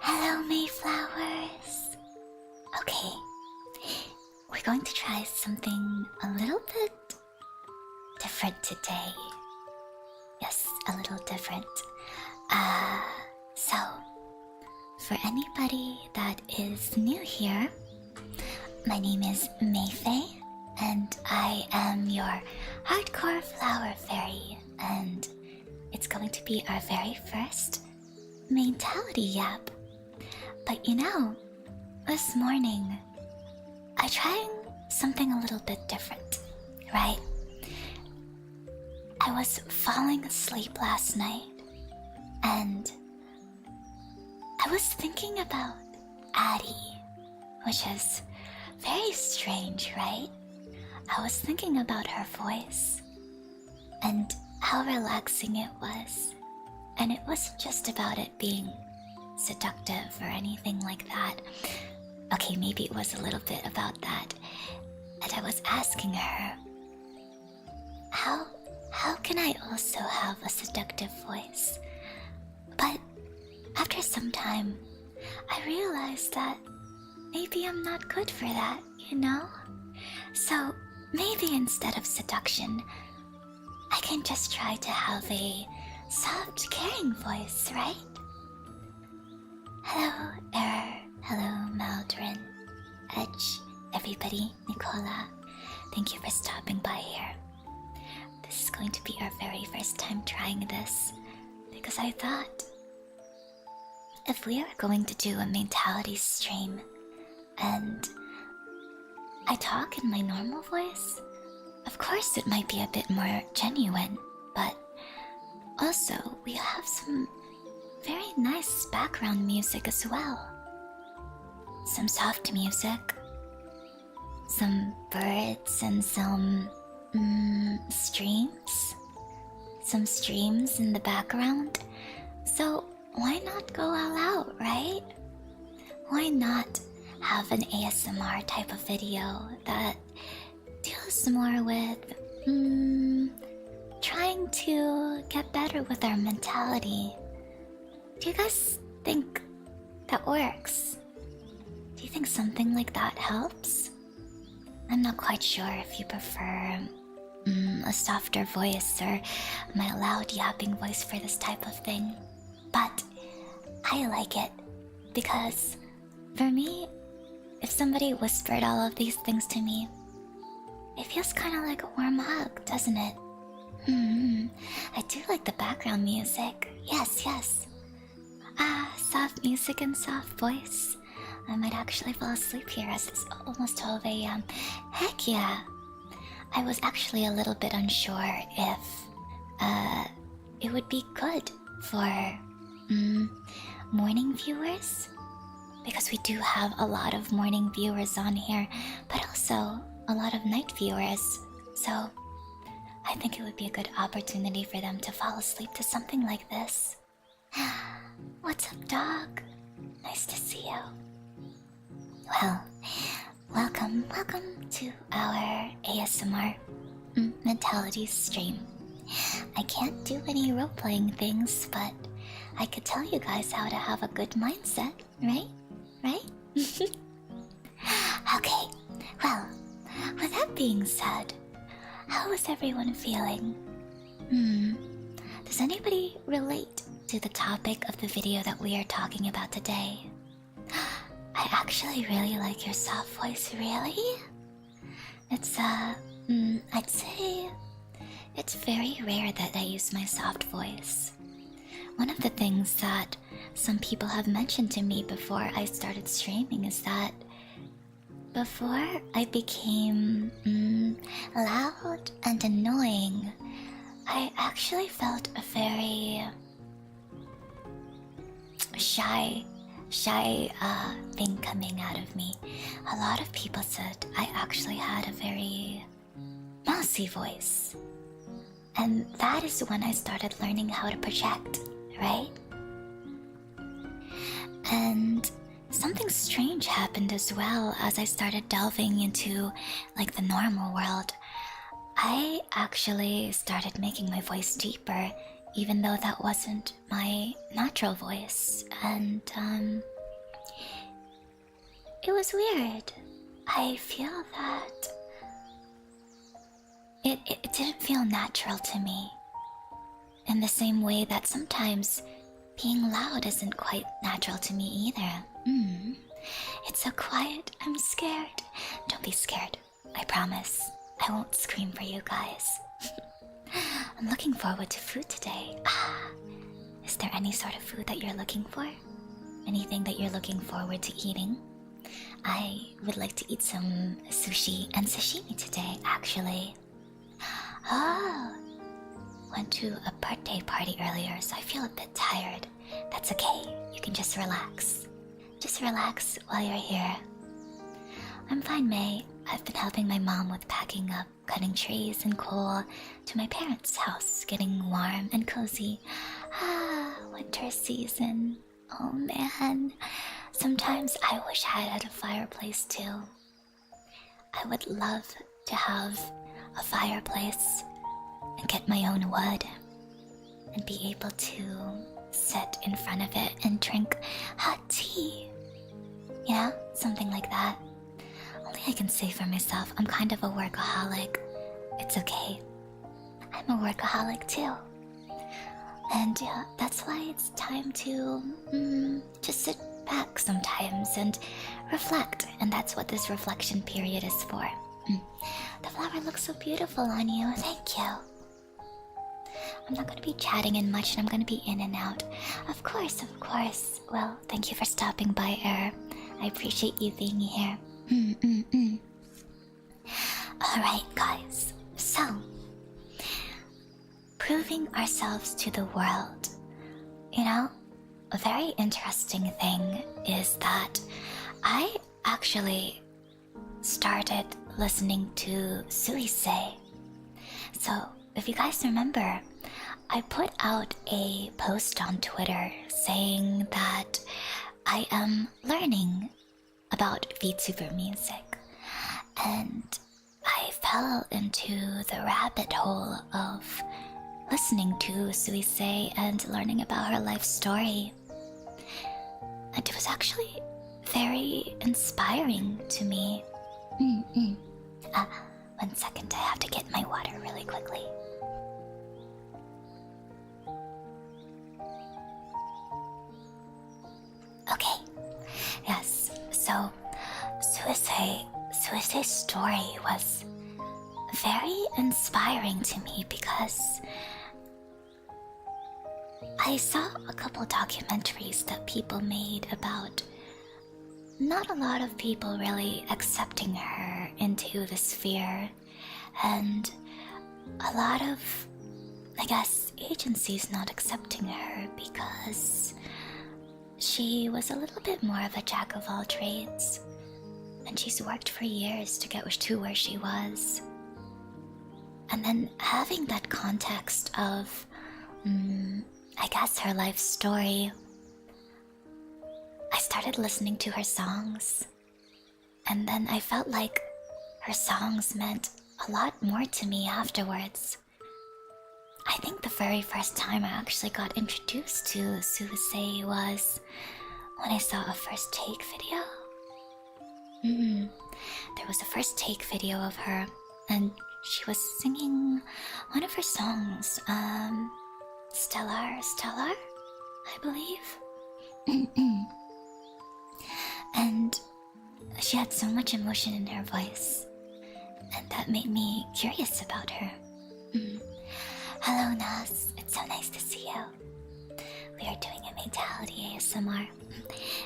Hello, Maeflowers. Okay, we're going to try something a little bit different today. Yes, a little different. So, for anybody that is new here, my name is Maefei, and I am your hardcore flower fairy, and it's going to be our very first mentality yap. But you know, this morning, I tried something a little bit different, right? I was falling asleep last night, and I was thinking about Addie, which is very strange, right? I was thinking about her voice, and how relaxing it was. And it wasn't just about it being seductive or anything like that. Okay, maybe it was a little bit about that. And I was asking her, how can I also have a seductive voice? But after some time, I realized that maybe I'm not good for that, you know? So maybe instead of seduction, I can just try to have a soft, caring voice, right? Hello, hello, Maldrin, Edge, everybody, Nicola. Thank you for stopping by here. This is going to be our very first time trying this, because I thought, if we are going to do a mentality stream, and I talk in my normal voice, of course it might be a bit more genuine, but also we have some very nice background music as well. Some soft music, some birds, and some streams. Some streams in the background. So why not go all out, right? Why not have an ASMR type of video that deals more with trying to get better with our mentality? Do you guys think that works? Do you think something like that helps? I'm not quite sure if you prefer a softer voice or my loud yapping voice for this type of thing, but I like it because for me, if somebody whispered all of these things to me, it feels kind of like a warm hug, doesn't it? I do like the background music. Yes, yes. Soft music and soft voice. I might actually fall asleep here as it's almost 12 a.m. Heck yeah! I was actually a little bit unsure if it would be good for morning viewers, because we do have a lot of morning viewers on here, but also a lot of night viewers, so I think it would be a good opportunity for them to fall asleep to something like this. What's up, dog? Nice to see you. Well, welcome to our ASMR mentality stream. I can't do any role-playing things, but I could tell you guys how to have a good mindset, right? Right? Okay, well, with that being said, how is everyone feeling? Does anybody relate to the topic of the video that we are talking about today? I actually really like your soft voice, really? It's, I'd say it's very rare that I use my soft voice. One of the things that some people have mentioned to me before I started streaming is that before I became loud and annoying, I actually felt a very shy shy thing coming out of me. A lot of people said I actually had a very mousy voice. And that is when I started learning how to project, right? And something strange happened as well as I started delving into like the normal world. I actually started making my voice deeper, even though that wasn't my natural voice. And it was weird. I feel that it didn't feel natural to me. In the same way that sometimes being loud isn't quite natural to me either. It's so quiet, I'm scared. Don't be scared, I promise. I won't scream for you guys. I'm looking forward to food today. Is there any sort of food that you're looking for? Anything that you're looking forward to eating? I would like to eat some sushi and sashimi today, actually. Oh, went to a birthday party earlier, so I feel a bit tired. That's okay, you can just relax. Just relax while you're here. I'm fine, May. I've been helping my mom with packing up, cutting trees and coal to my parents' house, getting warm and cozy. Winter season. Oh man. Sometimes I wish I had a fireplace too. I would love to have a fireplace and get my own wood and be able to sit in front of it and drink hot tea. You know, something like that. Only I can say for myself, I'm kind of a workaholic. It's okay. I'm a workaholic too. And that's why it's time to just sit back sometimes and reflect. And that's what this reflection period is for. The flower looks so beautiful on you. Thank you. I'm not going to be chatting in much, and I'm going to be in and out. Of course, of course. Well, thank you for stopping by, Air. I appreciate you being here. Alright, guys. So, proving ourselves to the world. You know, a very interesting thing is that I actually started listening to Suisei. So, if you guys remember, I put out a post on Twitter saying that I am learning about VTuber music, and I fell into the rabbit hole of listening to Suisei and learning about her life story. And it was actually very inspiring to me. 1 second, I have to get my water really quickly. Okay, yes, so Suisei's story was very inspiring to me because I saw a couple documentaries that people made about not a lot of people really accepting her into the sphere, and a lot of, I guess, agencies not accepting her because she was a little bit more of a jack of all trades, and she's worked for years to get to where she was. And then having that context of, I guess, her life story, I started listening to her songs, and then I felt like her songs meant a lot more to me afterwards. I think the very first time I actually got introduced to Suisei was when I saw a first take video. There was a first take video of her, and she was singing one of her songs, Stellar, I believe. And she had so much emotion in her voice, and that made me curious about her. Hello, Nas. It's so nice to see you. We are doing a mentality ASMR,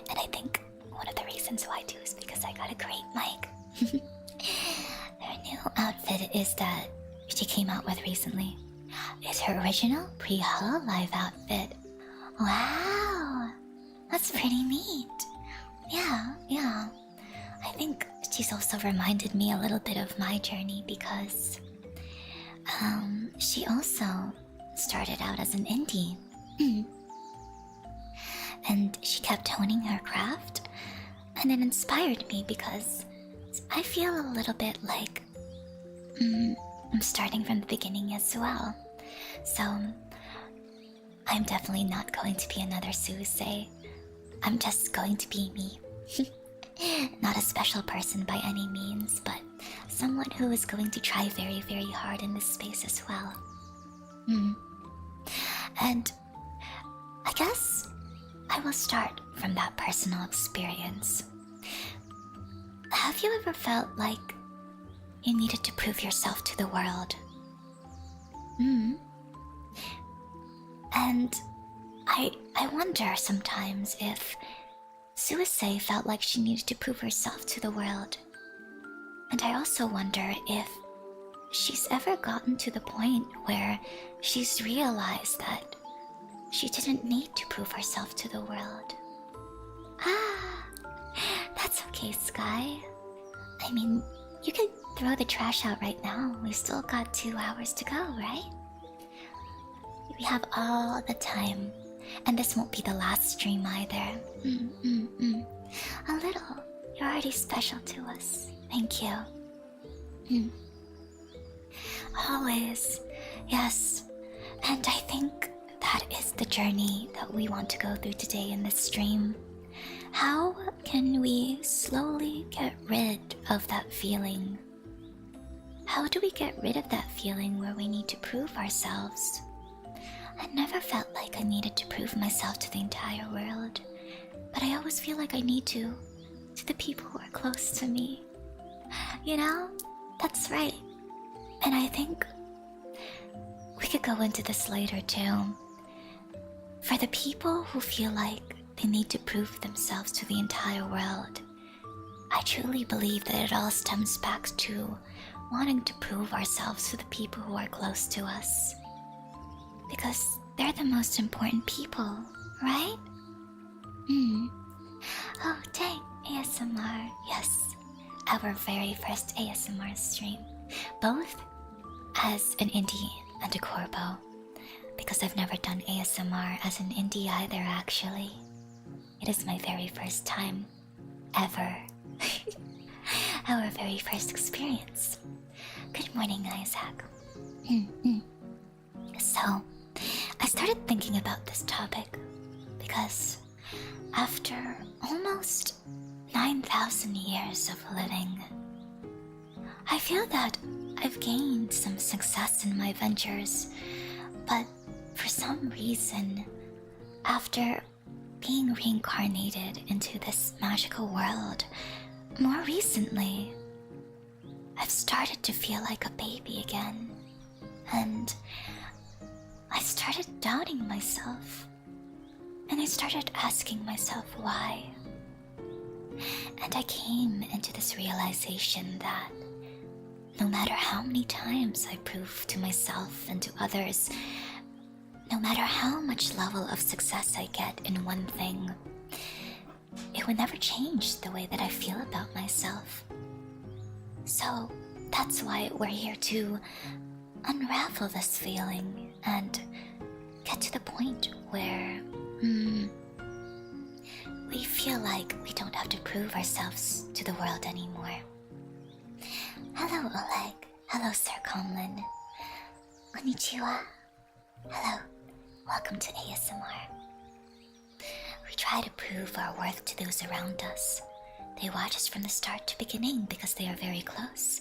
and I think one of the reasons why too is because I got a great mic. Her new outfit is that she came out with recently is her original pre-Hololive outfit. Wow! That's pretty neat. Yeah. I think she's also reminded me a little bit of my journey because she also started out as an indie. And she kept honing her craft, and it inspired me because I feel a little bit like I'm starting from the beginning as well. So I'm definitely not going to be another Suisei. I'm just going to be me. Not a special person by any means, but someone who is going to try very, very hard in this space as well. And I guess I will start from that personal experience. Have you ever felt like you needed to prove yourself to the world? And I wonder sometimes if Suisei felt like she needed to prove herself to the world. And I also wonder if she's ever gotten to the point where she's realized that she didn't need to prove herself to the world. That's okay, Sky. I mean, you can throw the trash out right now. We've still got 2 hours to go, right? We have all the time. And this won't be the last stream either. A little. You're already special to us. Thank you. Always. Yes. And I think that is the journey that we want to go through today in this stream. How can we slowly get rid of that feeling? How do we get rid of that feeling where we need to prove ourselves? I never felt like I needed to prove myself to the entire world, but I always feel like I need to the people who are close to me. You know? That's right. And I think we could go into this later too. For the people who feel like they need to prove themselves to the entire world, I truly believe that it all stems back to wanting to prove ourselves to the people who are close to us. Because they're the most important people, right? Oh, dang, ASMR. Yes, our very first ASMR stream. Both as an indie and a corpo. Because I've never done ASMR as an indie either, actually. It is my very first time ever. Our very first experience. Good morning, Isaac. So, I started thinking about this topic because after almost 9,000 years of living, I feel that I've gained some success in my ventures, but for some reason, after being reincarnated into this magical world, more recently, I've started to feel like a baby again, and I started doubting myself, and I started asking myself why. And I came into this realization that no matter how many times I prove to myself and to others, no matter how much level of success I get in one thing, it would never change the way that I feel about myself. So that's why we're here to unravel this feeling and get to the point where we feel like we don't have to prove ourselves to the world anymore. Hello, Oleg. Hello, Sir Conlin. Konnichiwa. Hello. Welcome to ASMR. We try to prove our worth to those around us. They watch us from the start to beginning because they are very close.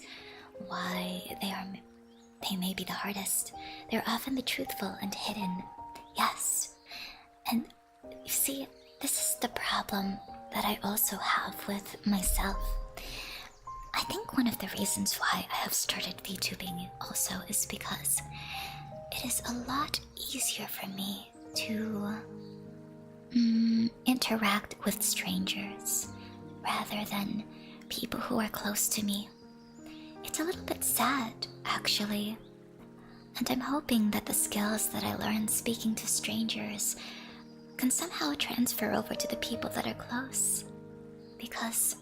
Why they may be the hardest. They're often the truthful and hidden. Yes. And you see, this is the problem that I also have with myself. I think one of the reasons why I have started VTubing also is because it is a lot easier for me to interact with strangers rather than people who are close to me. It's a little bit sad, actually. And I'm hoping that the skills that I learned speaking to strangers can somehow transfer over to the people that are close. Because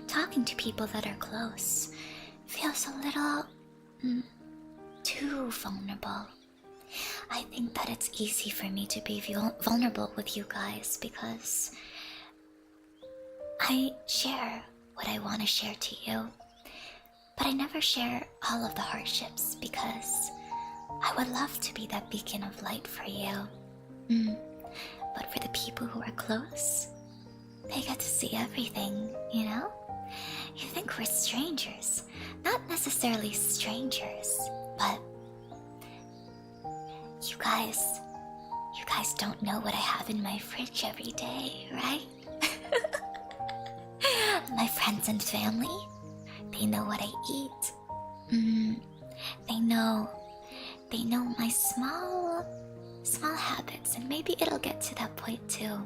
talking to people that are close feels a little too vulnerable. I think that it's easy for me to be vulnerable with you guys because I share what I want to share to you, but I never share all of the hardships because I would love to be that beacon of light for you. But for the people who are close, they get to see everything, you know? You think we're strangers. Not necessarily strangers, but you guys don't know what I have in my fridge every day, right? My friends and family, they know what I eat. They know my small habits, and maybe it'll get to that point too.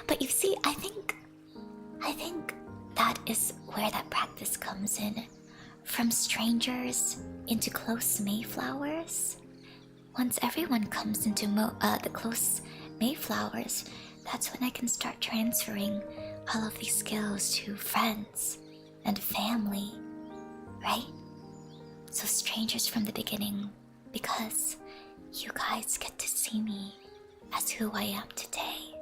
But you see, I think that is where that practice comes in. From strangers into close Maeflowers. Once everyone comes into the close Maeflowers, that's when I can start transferring all of these skills to friends and family, right? So strangers from the beginning, because you guys get to see me as who I am today.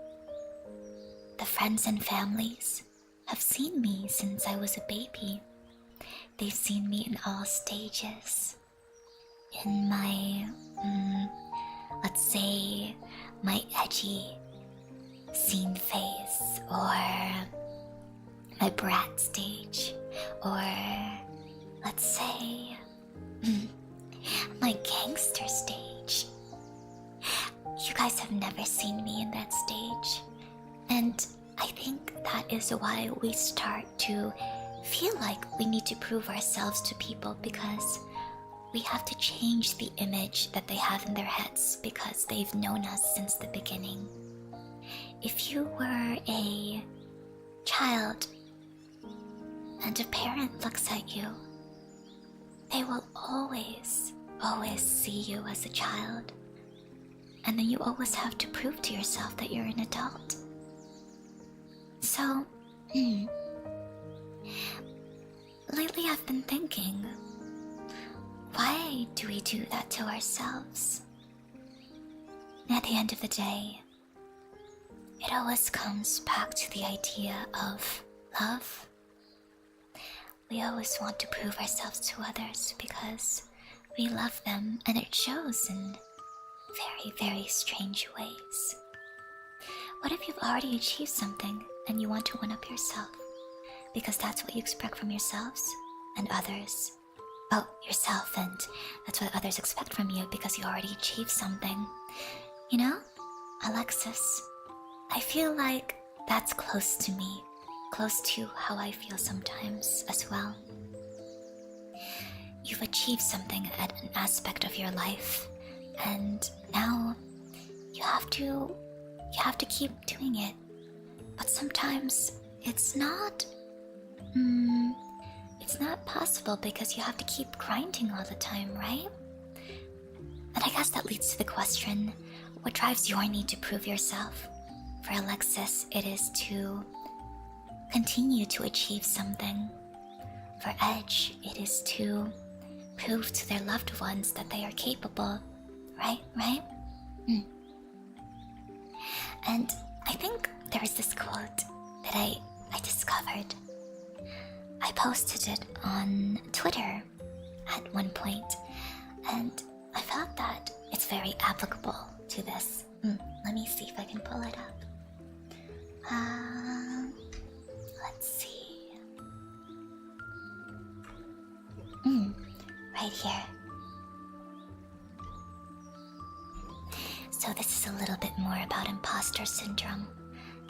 The friends and families have seen me since I was a baby. They've seen me in all stages. In my, let's say, my edgy scene phase, or my brat stage, or let's say, my gangster stage. You guys have never seen me in that stage, and I think that is why we start to feel like we need to prove ourselves to people, because we have to change the image that they have in their heads because they've known us since the beginning. If you were a child and a parent looks at you, they will always see you as a child. And then you always have to prove to yourself that you're an adult. So, lately I've been thinking, why do we do that to ourselves? At the end of the day, it always comes back to the idea of love. We always want to prove ourselves to others because we love them, and it shows in very, very strange ways. What if you've already achieved something and you want to one-up yourself? Because that's what you expect from yourselves and others. Oh, yourself, and that's what others expect from you because you already achieved something. You know, Alexis, I feel like that's close to me, close to how I feel sometimes as well. You've achieved something at an aspect of your life, and now you have to keep doing it. But sometimes it's not possible because you have to keep grinding all the time, right? And I guess that leads to the question, what drives your need to prove yourself? For Alexis, it is to continue to achieve something. For Edge, it is to prove to their loved ones that they are capable, right? And I think there is this quote that I discovered. I posted it on Twitter at one point, and I felt that it's very applicable to this. Let me see if I can pull it up. Let's see. Right here. So this is a little bit more about imposter syndrome,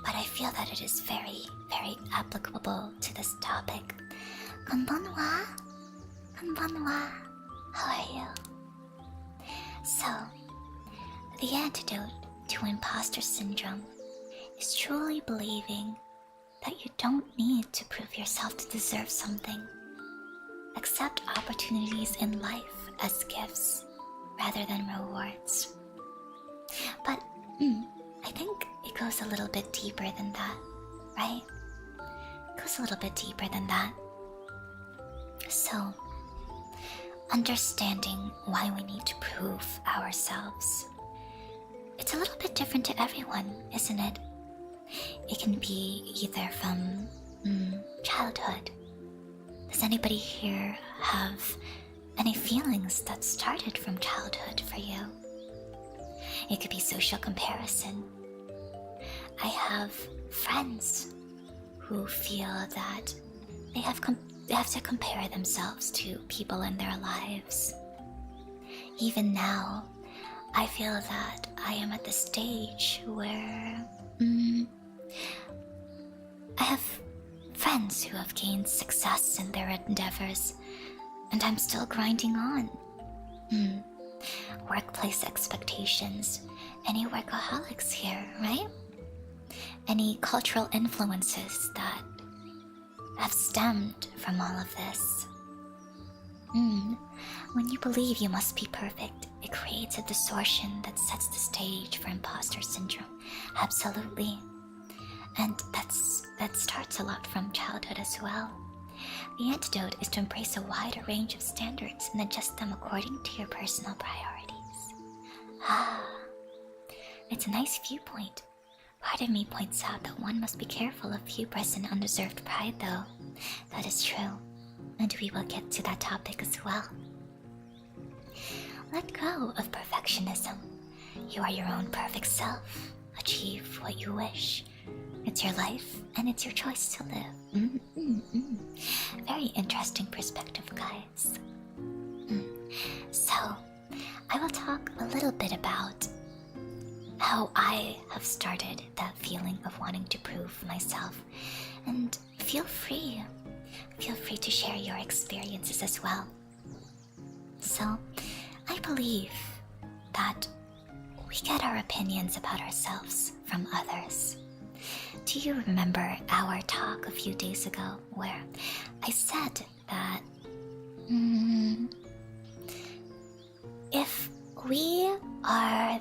but I feel that it is very, very applicable to this topic. Konbanwa. How are you? So, the antidote to imposter syndrome is truly believing that you don't need to prove yourself to deserve something. Accept opportunities in life as gifts rather than rewards. But I think it goes a little bit deeper than that, right? It goes a little bit deeper than that. So, understanding why we need to prove ourselves. It's a little bit different to everyone, isn't it? It can be either from childhood. Does anybody here have any feelings that started from childhood for you? It could be social comparison. I have friends who feel that they have to compare themselves to people in their lives. Even now, I feel that I am at the stage where I have friends who have gained success in their endeavors, and I'm still grinding on. Workplace expectations. Any workaholics here, right? Any cultural influences that have stemmed from all of this. When you believe you must be perfect, it creates a distortion that sets the stage for imposter syndrome. Absolutely. And that starts a lot from childhood as well. The antidote is to embrace a wider range of standards and adjust them according to your personal priorities. It's a nice viewpoint. Part of me points out that one must be careful of hubris and undeserved pride, though. That is true, and we will get to that topic as well. Let go of perfectionism. You are your own perfect self. Achieve what you wish. It's your life, and it's your choice to live. Very interesting perspective, guys. So, I will talk a little bit about how I have started that feeling of wanting to prove myself. And feel free to share your experiences as well. So, I believe that we get our opinions about ourselves from others. Do you remember our talk a few days ago where I said that if we are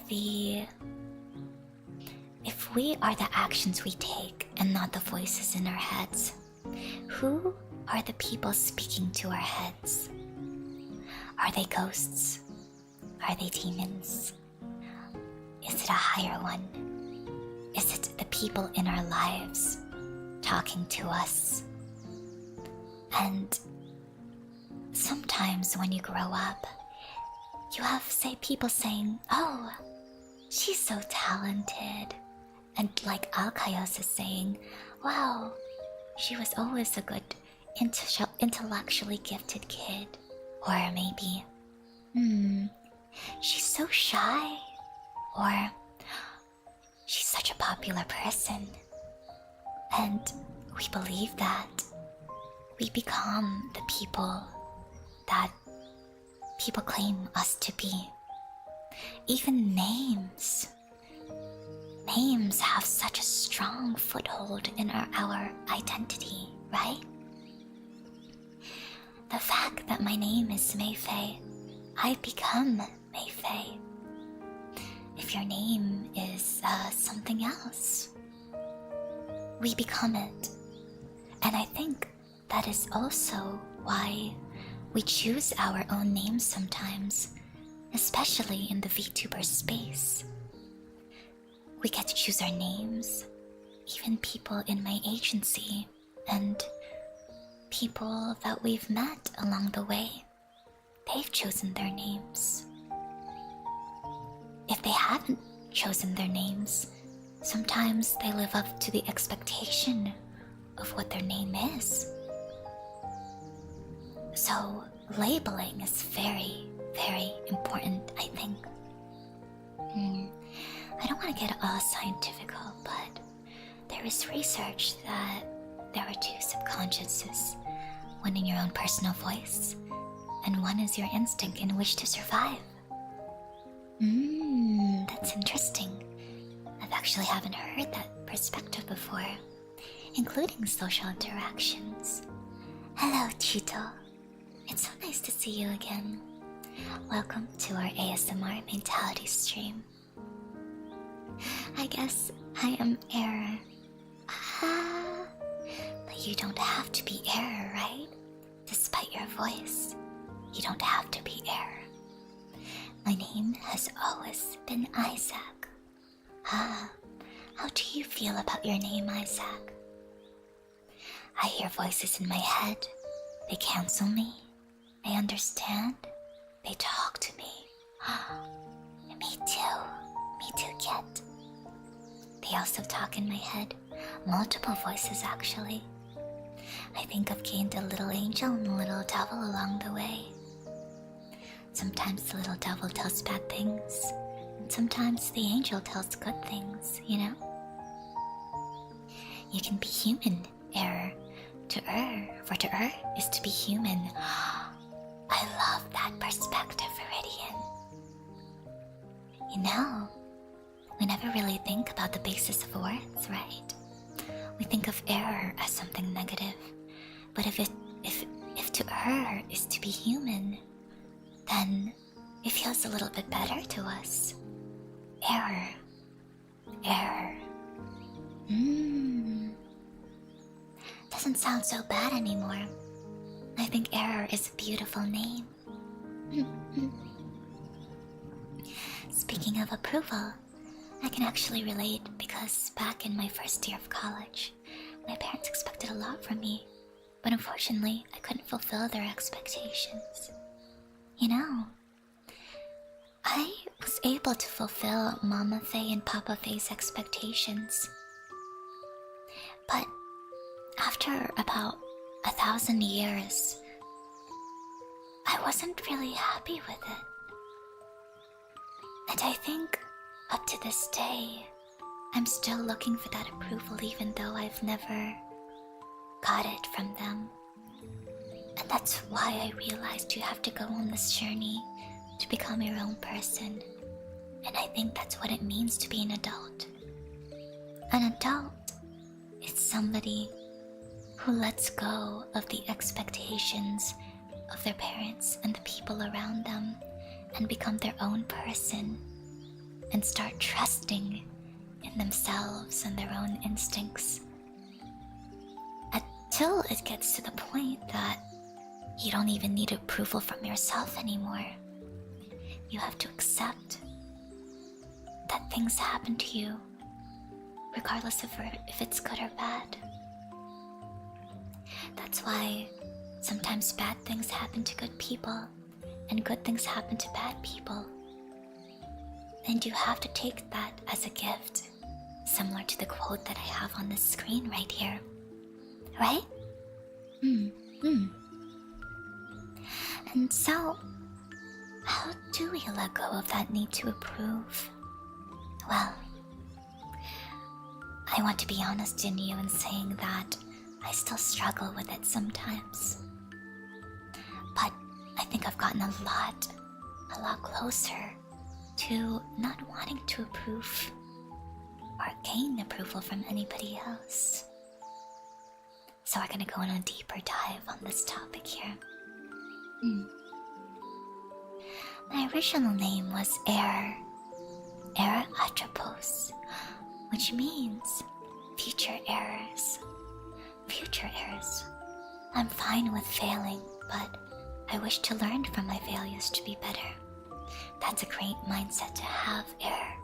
the actions we take and not the voices in our heads, who are the people speaking to our heads? Are they ghosts? Are they demons? Is it a higher one? Is it the people in our lives talking to us? And sometimes when you grow up, you have, people saying, "Oh, she's so talented." And like Alkaios is saying, "Wow, she was always a good, intellectually gifted kid." Or maybe, "She's so shy." Or, "She's such a popular person." And we believe that we become the people that people claim us to be. Even names have such a strong foothold in our identity, right? The fact that my name is Maefei, I become Maefei. If your name is something else, we become it. And I think that is also why we choose our own names sometimes, especially in the VTuber space. We get to choose our names, even people in my agency, and people that we've met along the way, they've chosen their names. If they haven't chosen their names, sometimes they live up to the expectation of what their name is. So labeling is very, very important, I think. I don't want to get all scientific, but there is research that there are two subconsciouses, one in your own personal voice, and one is your instinct and wish to survive. That's interesting. I've actually haven't heard that perspective before, including social interactions. Hello, Chito. It's so nice to see you again. Welcome to our ASMR mentality stream. I guess I am error. Ah, but you don't have to be error, right? Despite your voice, you don't have to be error. My name has always been Isaac. Ah, how do you feel about your name, Isaac? I hear voices in my head. They cancel me. They understand. They talk to me. Me too. Me too, kid. They also talk in my head. Multiple voices, actually. I think I've gained a little angel and a little devil along the way. Sometimes the little devil tells bad things, and sometimes the angel tells good things, you know? You can be human, error. To err, for to err is to be human. I love that perspective, Viridian. You know, we never really think about the basis of words, right? We think of error as something negative. But if to err is to be human, then it feels a little bit better to us. Error. Error. Doesn't sound so bad anymore. I think error is a beautiful name. Speaking of approval, I can actually relate because back in my first year of college, my parents expected a lot from me, but unfortunately, I couldn't fulfill their expectations. You know, I was able to fulfill Mama Faye and Papa Faye's expectations, but after about 1,000 years, I wasn't really happy with it. And I think up to this day, I'm still looking for that approval even though I've never got it from them. And that's why I realized you have to go on this journey to become your own person. And I think that's what it means to be an adult. An adult is somebody who lets go of the expectations of their parents and the people around them and become their own person and start trusting in themselves and their own instincts. Until it gets to the point that you don't even need approval from yourself anymore. You have to accept that things happen to you, regardless of if it's good or bad. That's why sometimes bad things happen to good people, and good things happen to bad people. And you have to take that as a gift, similar to the quote that I have on the screen right here. Right? And so, how do we let go of that need to approve? Well, I want to be honest in you in saying that I still struggle with it sometimes. But I think I've gotten a lot closer to not wanting to approve or gain approval from anybody else. So we're gonna go on a deeper dive on this topic here. My original name was Error Atropos, which means future errors. Future errors. I'm fine with failing, but I wish to learn from my failures to be better. That's a great mindset to have, Error.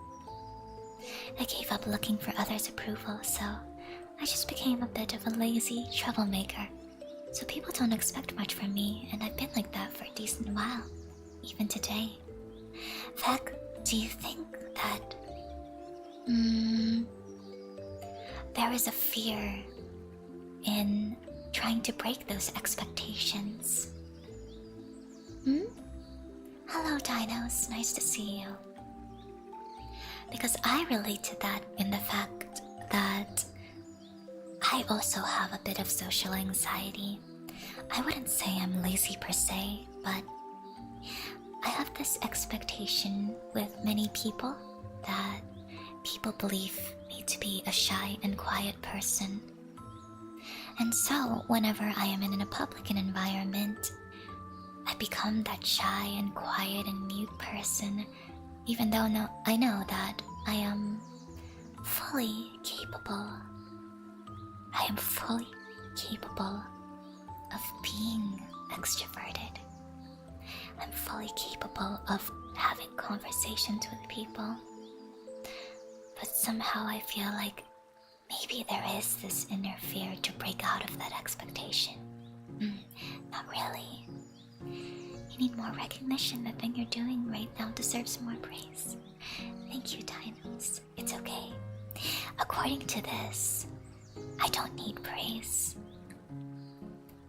I gave up looking for others' approval, so I just became a bit of a lazy troublemaker. So people don't expect much from me, and I've been like that for a decent while, even today. Vec, do you think that there is a fear in trying to break those expectations? Hello, Dinos. Nice to see you. Because I relate to that in the fact that I also have a bit of social anxiety. I wouldn't say I'm lazy per se, but I have this expectation with many people that people believe me to be a shy and quiet person. And so, whenever I am in a public environment, I become that shy and quiet and mute person, even though I know that I am fully capable. I am fully capable of being extroverted. I'm fully capable of having conversations with people. But somehow I feel like maybe there is this inner fear to break out of that expectation. Not really. You need more recognition. The thing you're doing right now deserves more praise. Thank you, Dinos. It's okay. According to this, I don't need praise.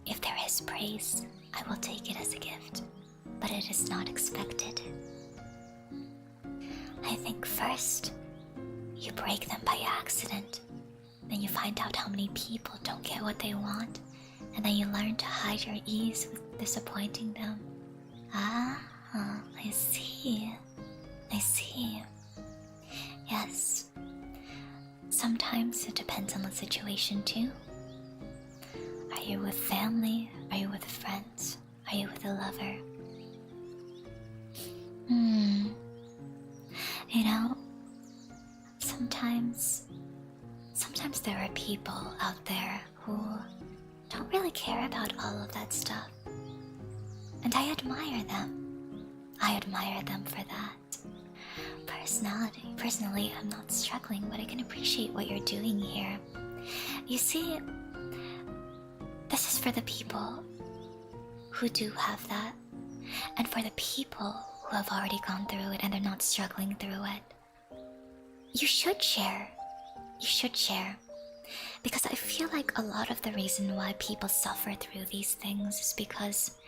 If there is praise, I will take it as a gift, but it is not expected. I think first, you break them by accident. Then you find out how many people don't get what they want, and then you learn to hide your ease with disappointing them. Ah, I see. I see. Yes. Sometimes it depends on the situation too. Are you with family? Are you with friends? Are you with a lover? You know, sometimes there are people out there who don't really care about all of that stuff. And I admire them. I admire them for that. Personally, I'm not struggling, but I can appreciate what you're doing here. You see, this is for the people who do have that, and for the people who have already gone through it and they're not struggling through it. You should share. You should share. Because I feel like a lot of the reason why people suffer through these things is because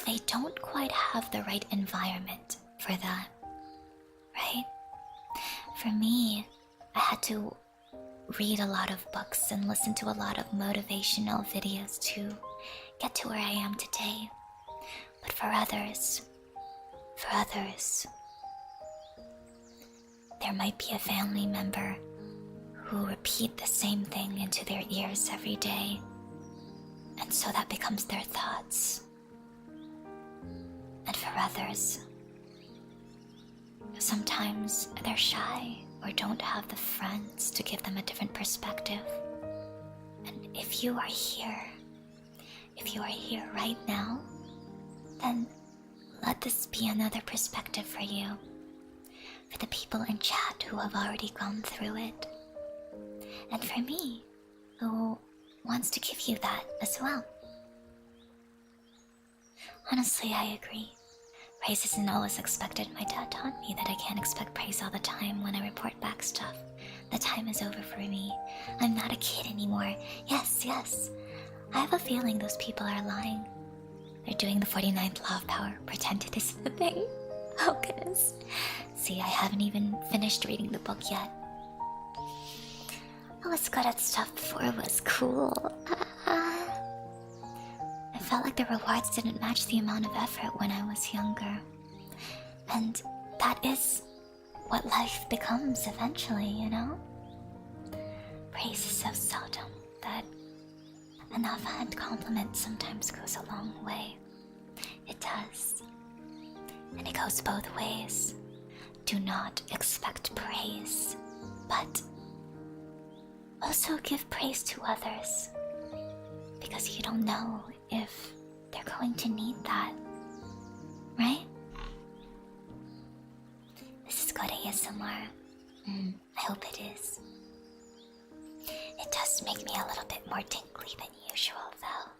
they don't quite have the right environment for that. Right? For me, I had to read a lot of books and listen to a lot of motivational videos to get to where I am today. But for others, there might be a family member who repeat the same thing into their ears every day, and so that becomes their thoughts. And for others, sometimes they're shy or don't have the friends to give them a different perspective. And if you are here right now, then let this be another perspective for you. For the people in chat who have already gone through it. And for me, who wants to give you that as well. Honestly, I agree. Praise isn't always expected. My dad taught me that I can't expect praise all the time when I report back stuff. The time is over for me. I'm not a kid anymore. Yes. I have a feeling those people are lying. They're doing the 49th law of power. Pretend it isn't a thing. Oh goodness. See, I haven't even finished reading the book yet. I was good at stuff before it was cool. I felt like the rewards didn't match the amount of effort when I was younger. And that is what life becomes eventually, you know? Praise is so seldom that an offhand compliment sometimes goes a long way. It does. And it goes both ways. Do not expect praise, but also give praise to others. Because you don't know if they're going to need that, right? This is good ASMR. I hope it is. It does make me a little bit more tingly than usual, though.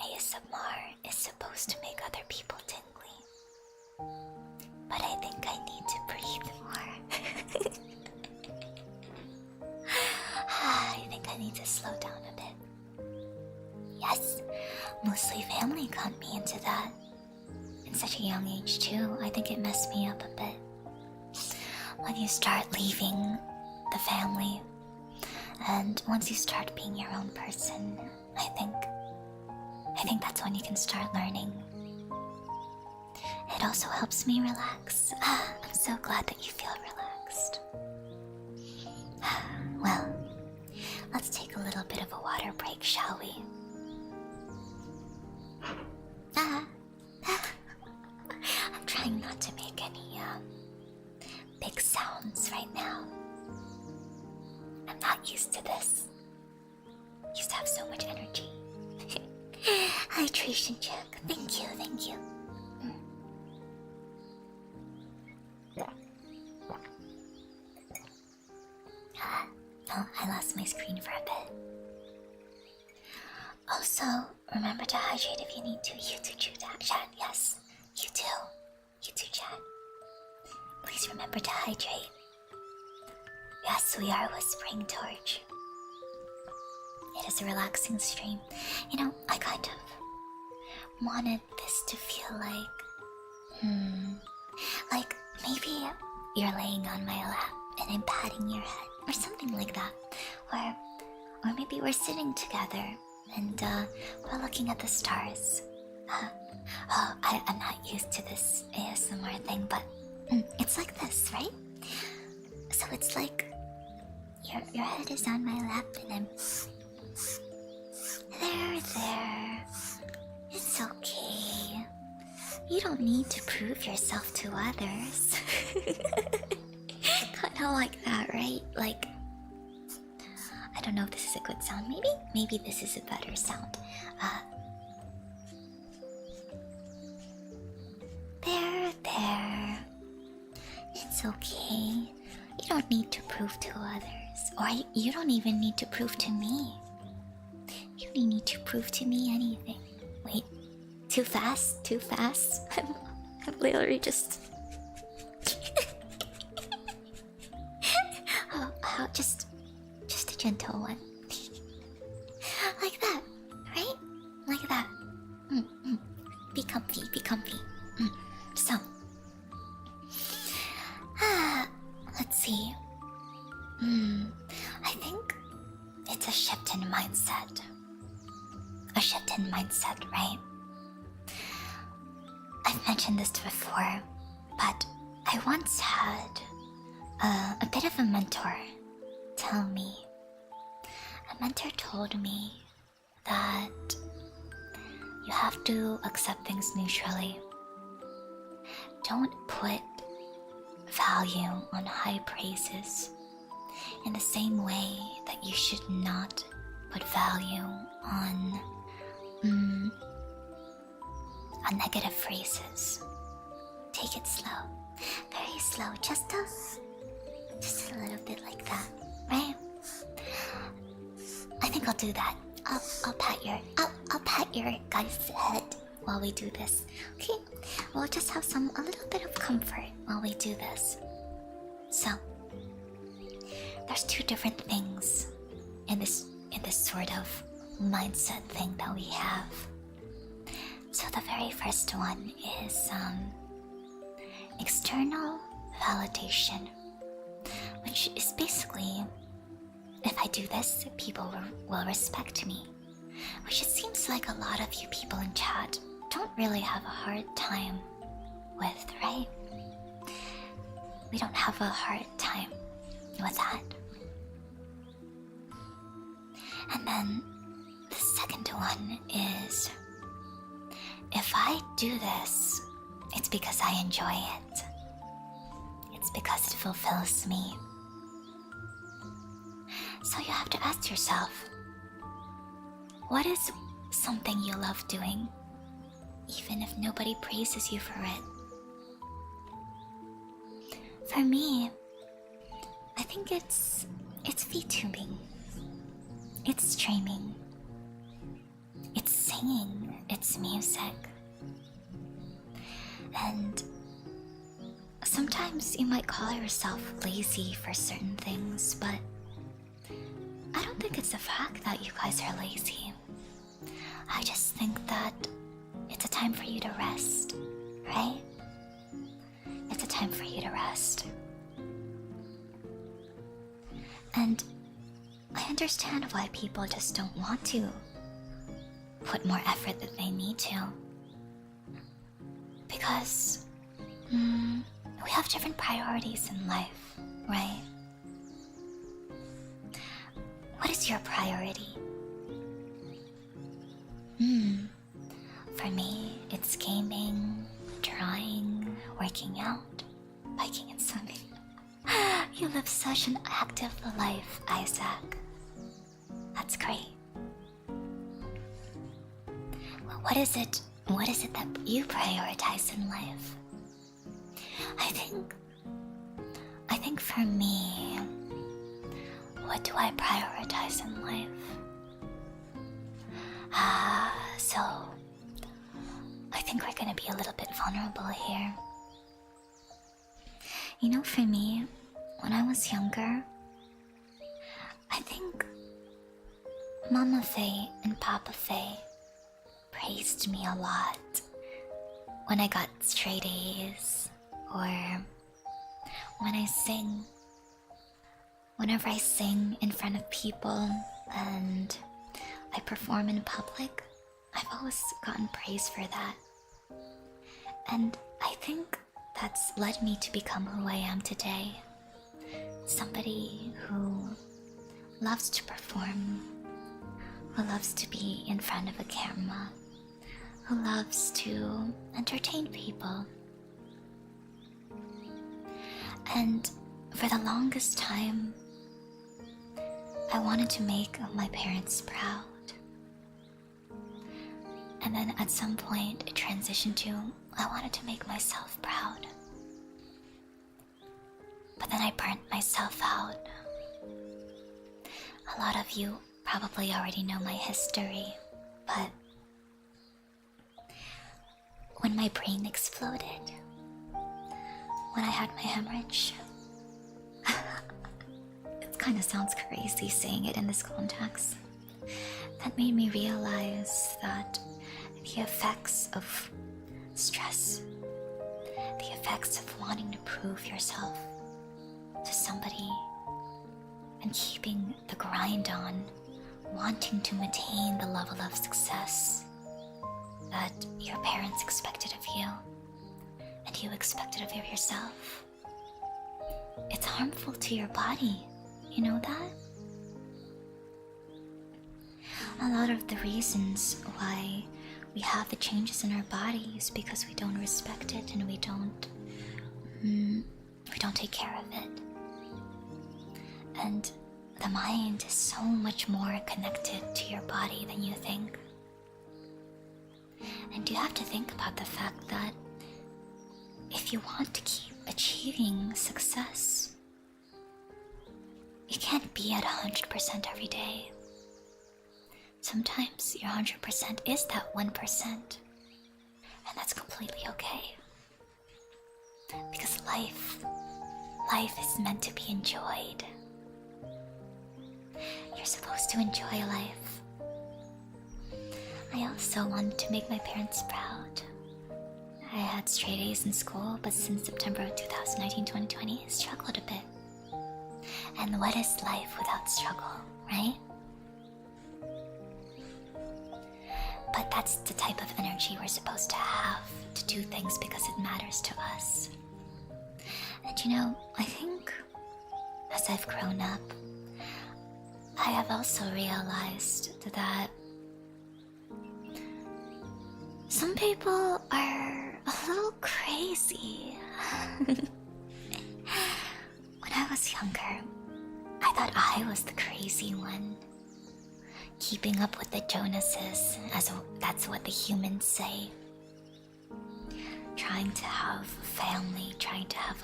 ASMR is supposed to make other people tingly. But I think I need to breathe more. I think I need to slow down a bit. Yes, mostly family got me into that. In such a young age too, I think it messed me up a bit. When you start leaving the family, and once you start being your own person, I think that's when you can start learning. It also helps me relax. I'm so glad that you feel relaxed. Well, let's take a little bit of a water break, shall we? I'm trying not to make any big sounds right now. I'm not used to this. Used to have so much energy. Hydration check. Thank you, thank you. Oh, I lost my screen for a bit. Also, remember to hydrate if you need to. You too, chat. Yes, you too. You too, chat. Please remember to hydrate. Yes, we are Whispering Torch. It is a relaxing stream. You know, I kind of wanted this to feel like maybe you're laying on my lap and I'm patting your head or something like that. Or maybe we're sitting together and we're looking at the stars. I'm not used to this ASMR thing, but it's like this, right? So it's like your head is on my lap and I'm there. It's okay. You don't need to prove yourself to others. Kinda like that, right? Like, I don't know if this is a good sound. Maybe this is a better sound. There. It's okay. You don't need to prove to others, or you don't even need to prove to me. You don't need to prove to me anything. Wait, too fast? I'm literally just... just a gentle one. Like that, right? Like that. Be comfy. So, let's see. I think it's a shift in mindset. Right? I've mentioned this before, but I once had a bit of a mentor tell me. A mentor told me that you have to accept things neutrally. Don't put value on high praises in the same way that you should not put value on negative phrases. Take it slow, very slow, just a little bit like that, right? I think I'll do that. I'll pat your guy's head while we do this. Okay, we'll just have a little bit of comfort while we do this. So, there's two different things in this sort of mindset thing that we have. So the very first one is external validation, which is basically, if I do this, people will respect me, which it seems like a lot of you people in chat don't really have a hard time with, right? We don't have a hard time with that. And then the second one is, if I do this, it's because I enjoy it. It's because it fulfills me. So you have to ask yourself, what is something you love doing, even if nobody praises you for it? For me, I think it's VTubing. It's streaming. It's singing. It's music. And sometimes you might call yourself lazy for certain things, but I don't think it's the fact that you guys are lazy. I just think that it's a time for you to rest, right? It's a time for you to rest. And I understand why people just don't want to put more effort than they need to. Because we have different priorities in life, right? What is your priority? For me, it's gaming, drawing, working out, biking and swimming. You live such an active life, Isaac. That's great. Well, what is it that you prioritize in life? I think for me, what do I prioritize in life? So I think we're gonna be a little bit vulnerable here. You know, for me, when I was younger, I think Mama Faye and Papa Faye praised me a lot when I got straight A's, or when I sing. Whenever I sing in front of people and I perform in public, I've always gotten praise for that. And I think that's led me to become who I am today. Somebody who loves to perform, who loves to be in front of a camera, who loves to entertain people. And for the longest time, I wanted to make my parents proud. And then at some point it transitioned to I wanted to make myself proud. But then I burnt myself out. A lot of you probably already know my history, but when my brain exploded, when I had my hemorrhage, it kind of sounds crazy saying it in this context. That made me realize that the effects of stress, the effects of wanting to prove yourself to somebody and keeping the grind on, wanting to maintain the level of success that your parents expected of you and you expected of yourself. It's harmful to your body, you know that? A lot of the reasons why we have the changes in our body is because we don't respect it and we don't take care of it. And the mind is so much more connected to your body than you think. And you have to think about the fact that if you want to keep achieving success, you can't be at 100% every day. Sometimes your 100% is that 1%, and that's completely okay. Because life is meant to be enjoyed. You're supposed to enjoy life. I also wanted to make my parents proud. I had straight A's in school, but since September of 2019-2020, I struggled a bit. And what is life without struggle, right? But that's the type of energy we're supposed to have to do things because it matters to us. And you know, I think as I've grown up, I have also realized that some people are a little crazy. When I was younger, I thought I was the crazy one. Keeping up with the Jonases, that's what the humans say. Trying to have a family, trying to have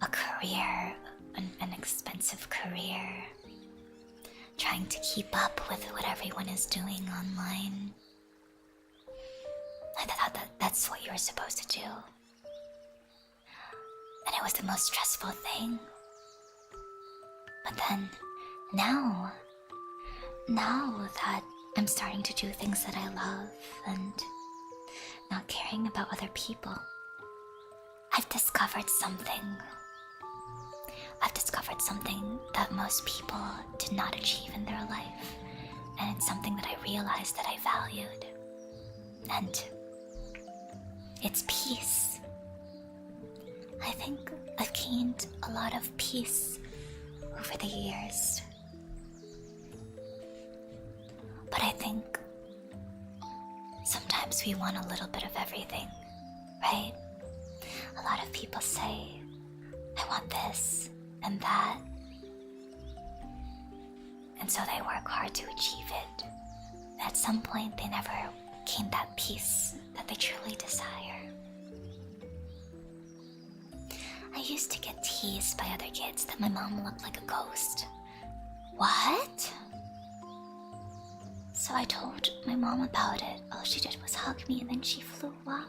a career, an expensive career. Trying to keep up with what everyone is doing online. I thought that's what you were supposed to do. And it was the most stressful thing. But then, now that I'm starting to do things that I love and not caring about other people, I've discovered something. I've discovered something that most people did not achieve in their life. And it's something that I realized that I valued. And it's peace. I think I've gained a lot of peace over the years. But I think sometimes we want a little bit of everything, right? A lot of people say, I want this and that. And so they work hard to achieve it. At some point, they never gain that peace that they truly desire. I used to get teased by other kids that my mom looked like a ghost. What? So I told my mom about it. All she did was hug me and then she flew off.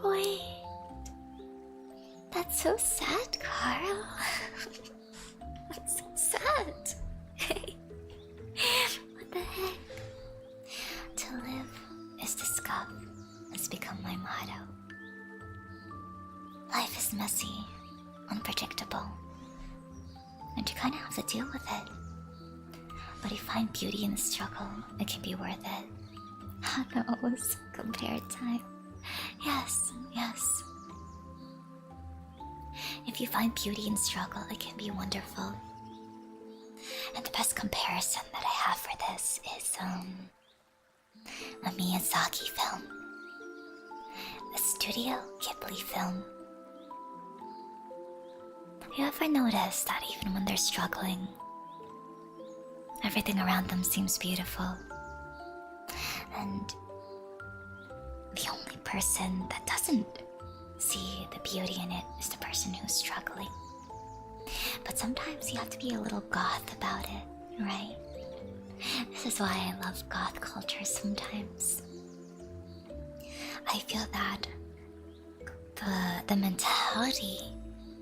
Wait. That's so sad, Carl. That's so sad. What the heck? To live is to scuff has become my motto. Life is messy, unpredictable, and you kinda have to deal with it. But if you find beauty in the struggle, it can be worth it. How knows? Compared time. Yes, yes. If you find beauty in struggle, it can be wonderful. And the best comparison that I have for this is a Miyazaki film. A Studio Ghibli film. Have you ever noticed that even when they're struggling, everything around them seems beautiful? And the only person that doesn't see the beauty in it is the person who's struggling. But sometimes you have to be a little goth about it, right? This is why I love goth culture sometimes. I feel that the mentality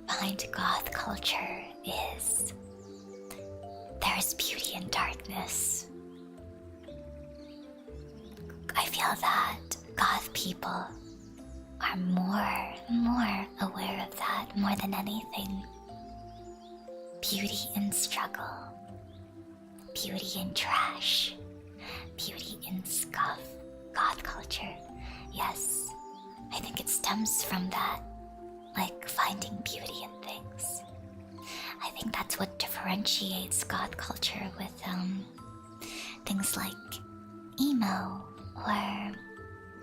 behind goth culture is there's beauty in darkness. I feel that goth people are more aware of that more than anything. Beauty in struggle, beauty in trash, beauty in scuff, goth culture. Yes, I think it stems from that, like finding beauty in things. I think that's what differentiates goth culture with things like emo or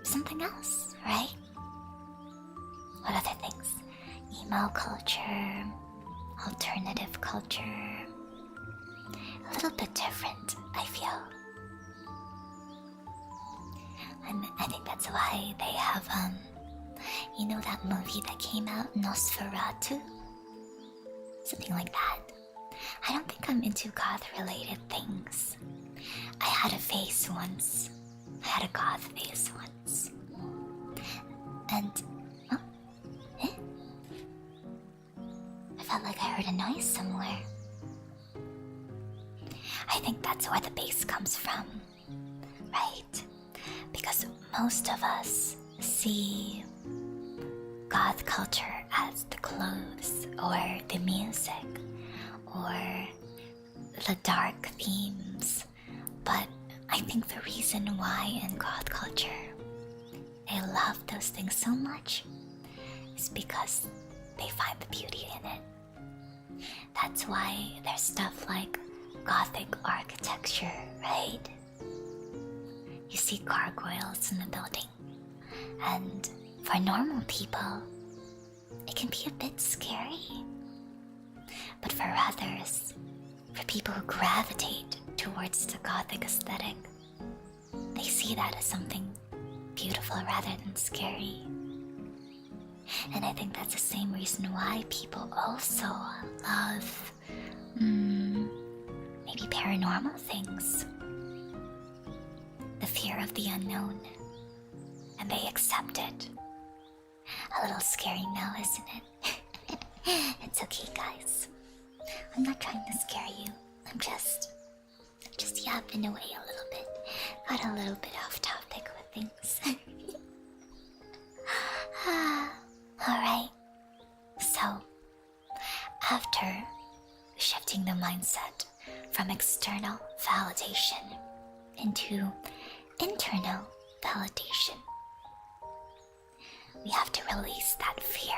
something else, right? What other things? Emo culture, alternative culture. A little bit different, I feel. And I think that's why they have, you know that movie that came out, Nosferatu? Something like that. I don't think I'm into goth-related things. I had a phase once. I had a goth phase once. And... oh, eh? I felt like I heard a noise somewhere. I think that's where the bass comes from, right? Because most of us see goth culture as the clothes or the music or the dark themes. But I think the reason why in goth culture I love those things so much is because they find the beauty in it. That's why there's stuff like Gothic architecture, right? You see gargoyles in the building, and for normal people, it can be a bit scary. But for others, for people who gravitate towards the Gothic aesthetic, they see that as something beautiful rather than scary. And I think that's the same reason why people also love maybe paranormal things. The fear of the unknown. And they accept it. A little scary now, isn't it? It's okay, guys. I'm not trying to scare you. I'm just yapping away a little bit. Got a little bit off topic with things. Alright. So, after shifting the mindset from external validation into internal validation, we have to release that fear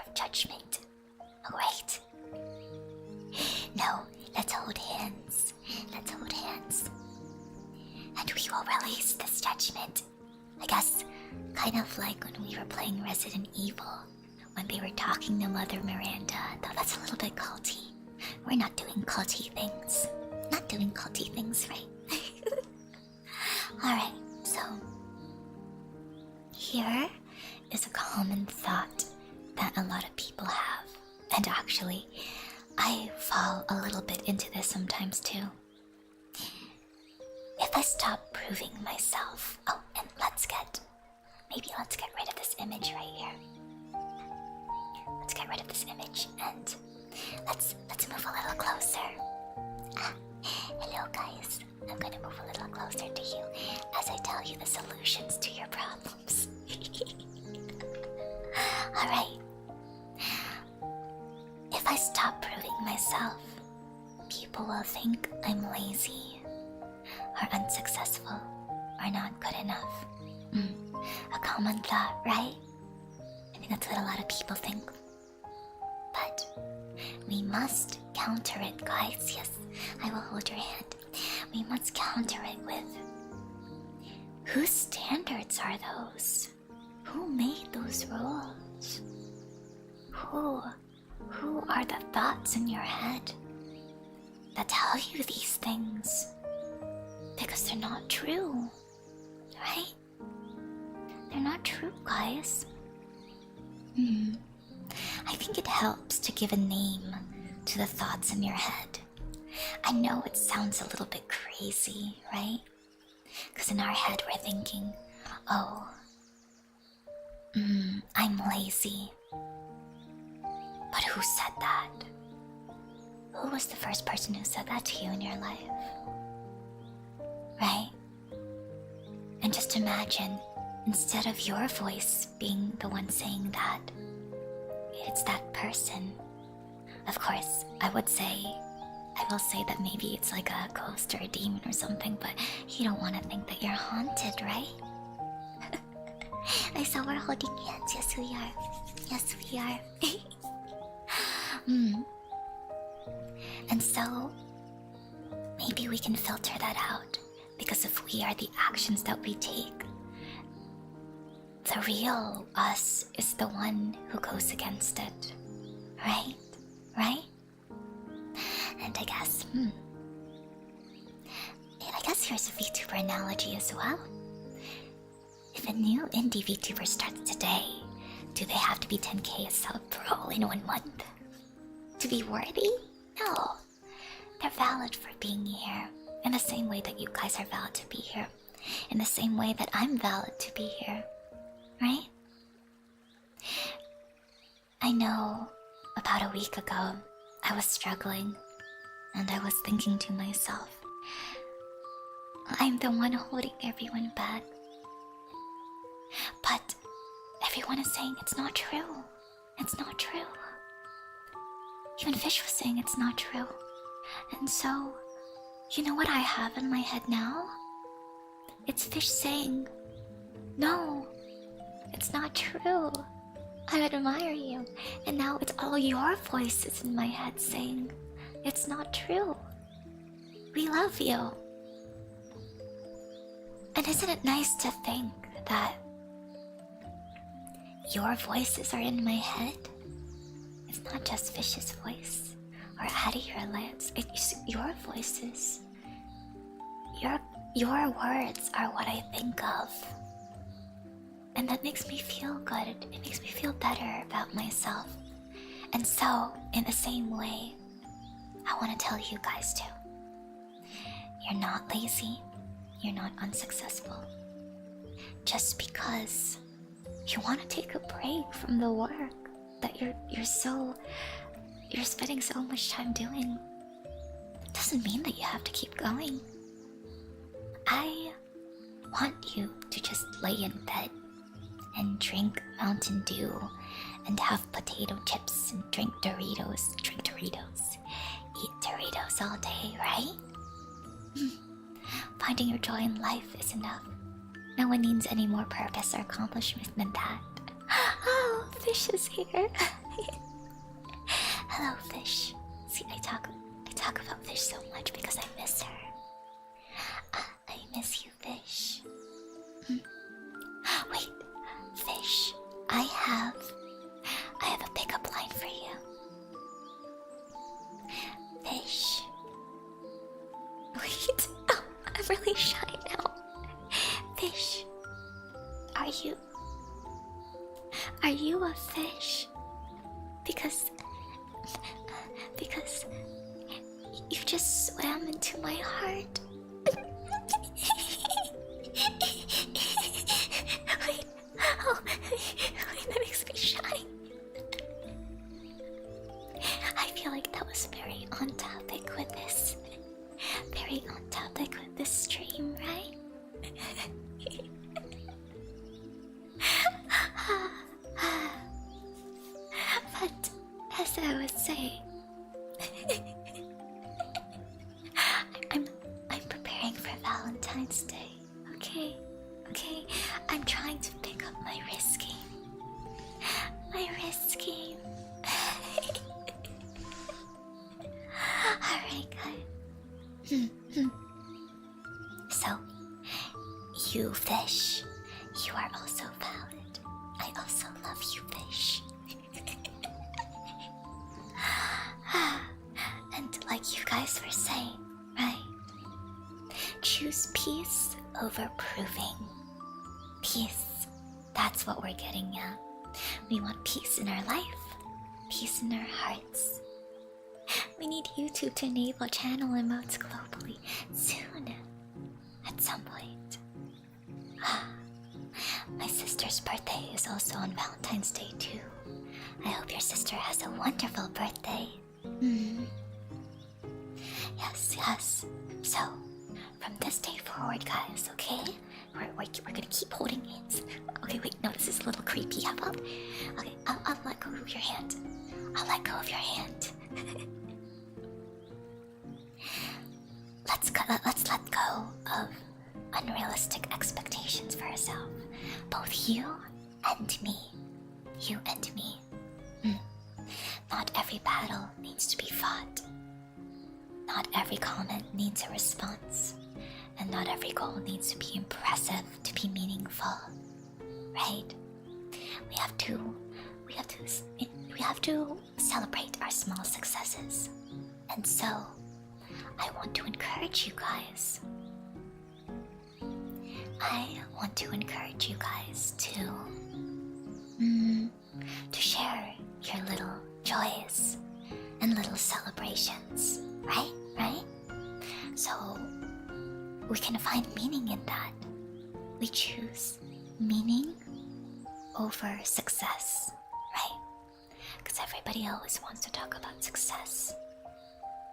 of judgment. Alright? No, let's hold hands. Let's hold hands. And we will release this judgment. I guess, kind of like when we were playing Resident Evil. when they were talking to Mother Miranda, though that's a little bit culty. We're not doing culty things. Not doing culty things, right? Alright, so here is a common thought that a lot of people have. And actually, I fall a little bit into this sometimes too. If I stop proving myself... Oh, and let's get rid of this image right here. Let's get rid of this image and let's move a little closer. Hello guys. I'm gonna move a little closer to you as I tell you the solutions to your problems. Alright. If I stop proving myself, people will think I'm lazy or unsuccessful or not good enough. A common thought, right? I think that's what a lot of people think. But we must counter it, guys. Yes, I will hold your hand. We must counter it with... Whose standards are those? Who made those rules? Who are the thoughts in your head that tell you these things? Because they're not true, right? They're not true, guys. I think it helps to give a name to the thoughts in your head. I know it sounds a little bit crazy, right? Because in our head we're thinking, oh, I'm lazy. But who said that? Who was the first person who said that to you in your life? Right? And just imagine, instead of your voice being the one saying that, it's that person. Of course, I will say that maybe it's like a ghost or a demon or something, but you don't want to think that you're haunted, right? I saw we're holding hands. Yes, we are. Yes, we are. And so, maybe we can filter that out, because if we are the actions that we take, the real us is the one who goes against it. Right? Right? And I guess here's a VTuber analogy as well. If a new indie VTuber starts today, do they have to be 10k sub pro in 1 month? To be worthy? No. They're valid for being here, in the same way that you guys are valid to be here, in the same way that I'm valid to be here. Right? I know about a week ago, I was struggling, and I was thinking to myself, I'm the one holding everyone back. But everyone is saying it's not true. It's not true. Even Fish was saying it's not true. And so, you know what I have in my head now? It's Fish saying, no, it's not true. I admire you. And now it's all your voices in my head saying, it's not true. We love you. And isn't it nice to think that your voices are in my head? It's not just Fish's voice or Addie or Lance. It's your voices. Your words are what I think of. And that makes me feel good. It makes me feel better about myself. And so, in the same way, I want to tell you guys too. You're not lazy. You're not unsuccessful. Just because you want to take a break from the work that you're spending so much time doing, doesn't mean that you have to keep going. I want you to just lay in bed and drink Mountain Dew and have potato chips and drink Doritos, eat Doritos all day, right? Finding your joy in life is enough. No one needs any more purpose or accomplishment than that. Oh, Fish is here. Hello, Fish. See, I talk about Fish so much because I miss her. I miss you, Fish. Wait, Fish. I have shy now. Fish, are you a fish? Because you just swam into my heart. Wait, that makes me shy. I feel like that was very on topic with this. Very on topic with this stream, right? But as I was saying, I'm preparing for Valentine's Day. Okay, I'm trying to pick up my wrist game. My wrist game. Alright, guys. So, you fish, you are also valid. I also love you, fish. And like you guys were saying, right? Choose peace over proving. Peace, that's what we're getting at. We want peace in our life, peace in our hearts. We need YouTube to enable channel emotes globally soon, at some point. My sister's birthday is also on Valentine's Day too. I hope your sister has a wonderful birthday. Yes. So, from this day forward, guys, okay? We're gonna keep holding hands. Okay, wait, no, this is a little creepy. How about? Okay, I'll let go of your hand. I'll let go of your hand. Let's let go of unrealistic expectations for ourselves. Both you and me. You and me. Not every battle needs to be fought. Not every comment needs a response. And not every goal needs to be impressive to be meaningful. Right? We have to celebrate our small successes. And so, I want to encourage you guys. I want to encourage you guys to share your little joys and little celebrations, right? So we can find meaning in that. We choose meaning over success, right? Because everybody always wants to talk about success.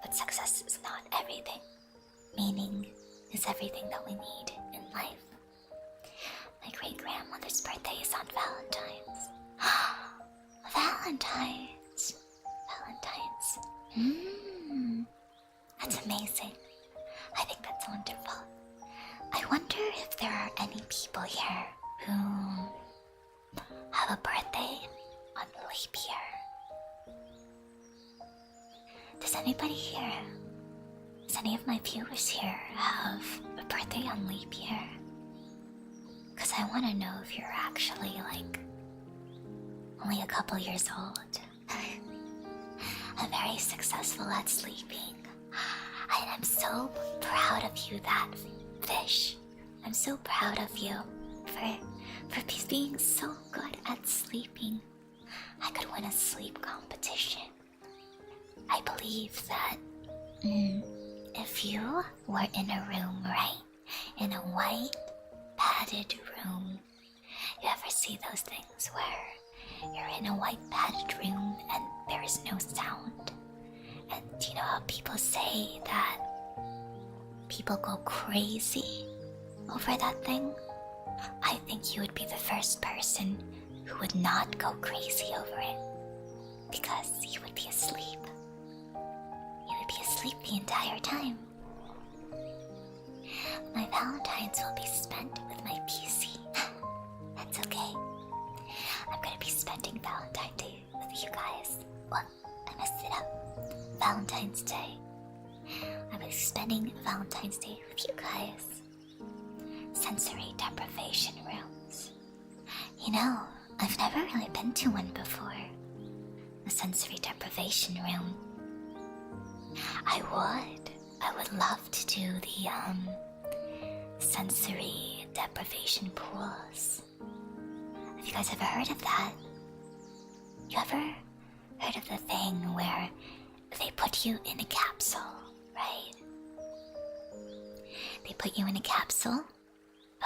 But success is not everything. Meaning is everything that we need in life. My great-grandmother's birthday is on Valentine's. Valentine's. That's amazing. I think that's wonderful. I wonder if there are any people here who have a birthday on leap year. Does anybody here, does any of my viewers here have a birthday on leap year? Because I want to know if you're actually like only a couple years old. I'm very successful at sleeping. And I'm so proud of you, that fish. I'm so proud of you for being so good at sleeping. I could win a sleep competition. I believe that if you were in a room, right? In a white padded room. You ever see those things where you're in a white padded room and there is no sound? And you know how people say that people go crazy over that thing? I think you would be the first person who would not go crazy over it, because you would be asleep. You would be asleep the entire time. My Valentine's will be spent with my PC. That's okay. I'm gonna be spending Valentine's Day with you guys. What? I messed it up. Valentine's Day. I'm gonna be spending Valentine's Day with you guys. Sensory deprivation rooms. You know, I've never really been to one before. A sensory deprivation room. I would love to do sensory deprivation pools. Have you guys ever heard of that? You ever heard of the thing where they put you in a capsule, right? They put you in a capsule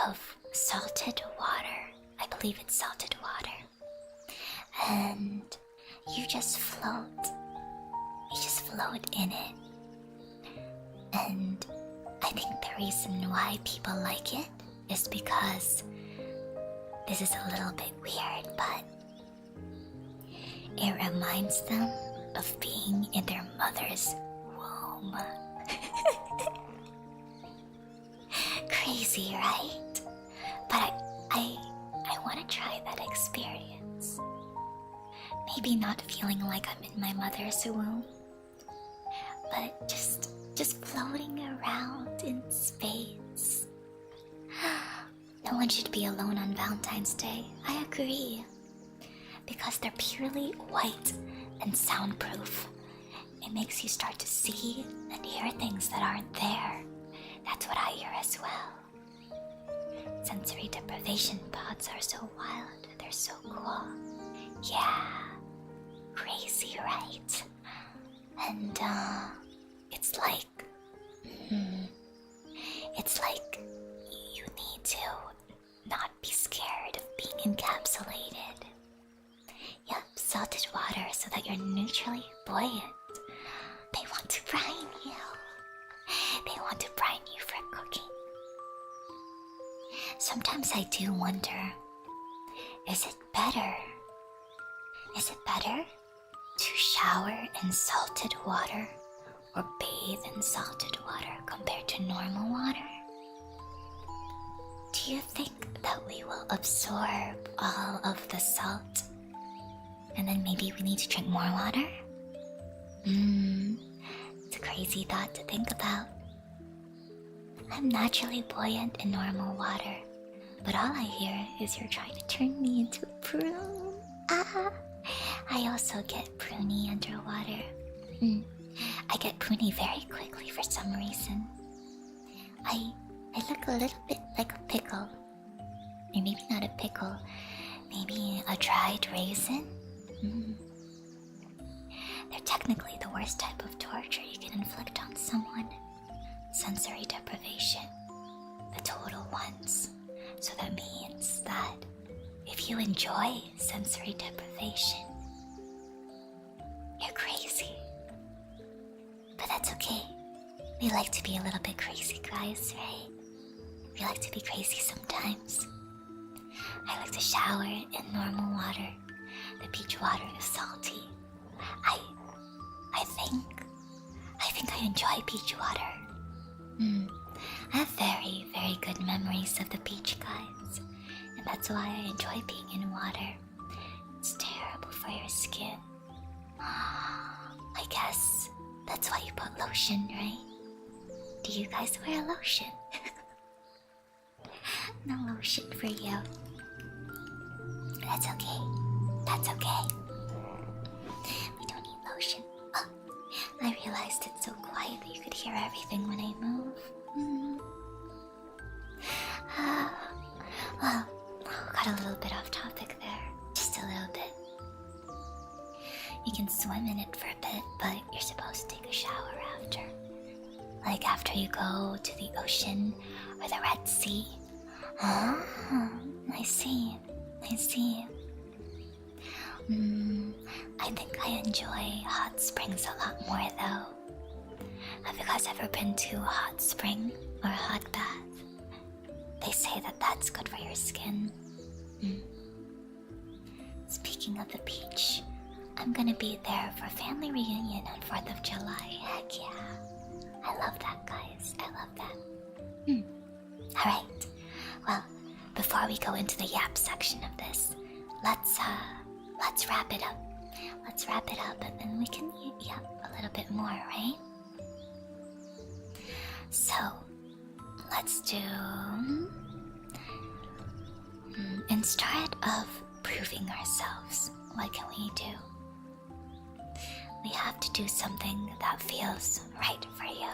of salted water. I believe it's salted water. And you just float. You just float in it. And I think the reason why people like it is because this is a little bit weird, but it reminds them of being in their mother's womb. Crazy, right? But I want to try that experience. Maybe not feeling like I'm in my mother's womb, but just floating around in space. No one should be alone on Valentine's Day. I agree. Because they're purely white and soundproof. It makes you start to see and hear things that aren't there. That's what I hear as well. Sensory deprivation pods are so wild. They're so cool. Yeah. Crazy, right? And, it's like... It's like you need to not be scared of being encapsulated. Yep, salted water so that you're neutrally buoyant. They want to brine you. They want to brine you for cooking. Sometimes I do wonder, is it better to shower in salted water or bathe in salted water compared to normal water? Do you think that we will absorb all of the salt and then maybe we need to drink more water? It's a crazy thought to think about. I'm naturally buoyant in normal water, but all I hear is you're trying to turn me into a prune. I also get pruny underwater. I get pruny very quickly for some reason. I look a little bit like a pickle. Or maybe not a pickle, maybe a dried raisin. They're technically the worst type of torture you can inflict on someone. Sensory deprivation, the total ones. So that means that if you enjoy sensory deprivation, you're crazy. But that's okay. We like to be a little bit crazy, guys, right? We like to be crazy sometimes. I like to shower in normal water. The beach water is salty. I think I enjoy beach water. I have very, very good memories of the beach, guys. And that's why I enjoy being in water. It's terrible for your skin. I guess that's why you put lotion, right? Do you guys wear lotion? No lotion for you. That's okay. That's okay. We don't need lotion. Oh, I realized it's so quiet that you could hear everything when I move. Well, got a little bit off topic there. Just a little bit. You can swim in it for a bit, but you're supposed to take a shower after. Like after you go to the ocean or the Red Sea. I see. I think I enjoy hot springs a lot more though. Have you guys ever been to a hot spring or a hot bath? They say that that's good for your skin. Speaking of the beach, I'm gonna be there for family reunion on 4th of July. Heck yeah. I love that, guys. I love that. Alright. Well, before we go into the yap section of this, let's wrap it up. Let's wrap it up and then we can yap a little bit more, right? So, let's do... instead of proving ourselves, what can we do? We have to do something that feels right for you.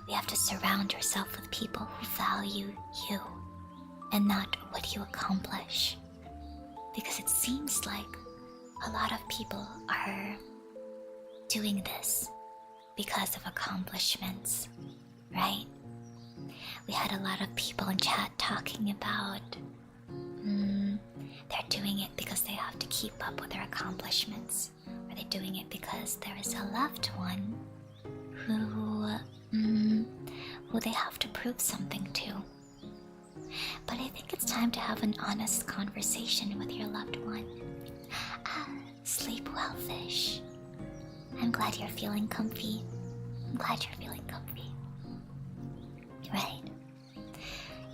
You have to surround yourself with people who value you and not what you accomplish. Because it seems like a lot of people are doing this because of accomplishments, right? We had a lot of people in chat talking about they're doing it because they have to keep up with their accomplishments, or they're doing it because there is a loved one who they have to prove something to. But I think it's time to have an honest conversation with your loved one. Sleep well, fish. I'm glad you're feeling comfy. I'm glad you're feeling comfy. Right.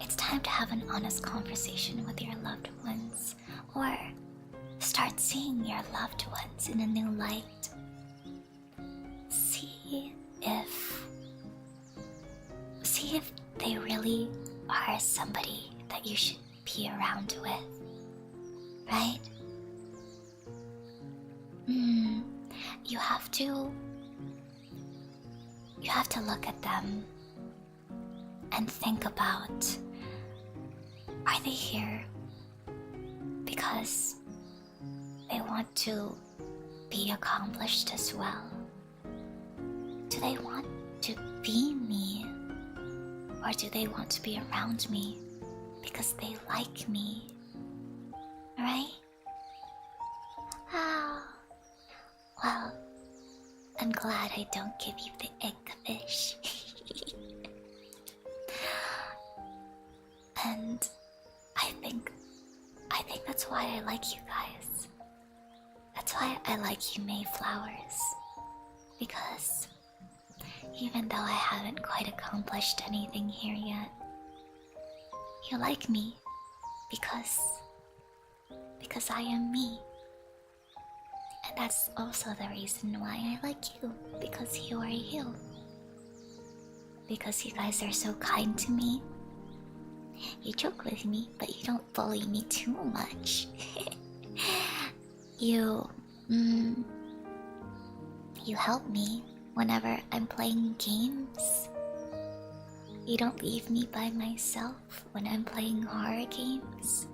It's time to have an honest conversation with your loved ones, or start seeing your loved ones in a new light. See if they really are somebody that you should be around with, right? You have to look at them and think about, are they here because they want to be accomplished as well? Do they want to be me? Or do they want to be around me because they like me? Right? Oh, well, I'm glad I don't give you the egg fish. And I think that's why I like you guys. That's why I like you, Maeflowers. Because even though I haven't quite accomplished anything here yet, you like me because I am me. And that's also the reason why I like you, because you are you. Because you guys are so kind to me. You joke with me, but you don't bully me too much. You help me whenever I'm playing games. You don't leave me by myself when I'm playing horror games.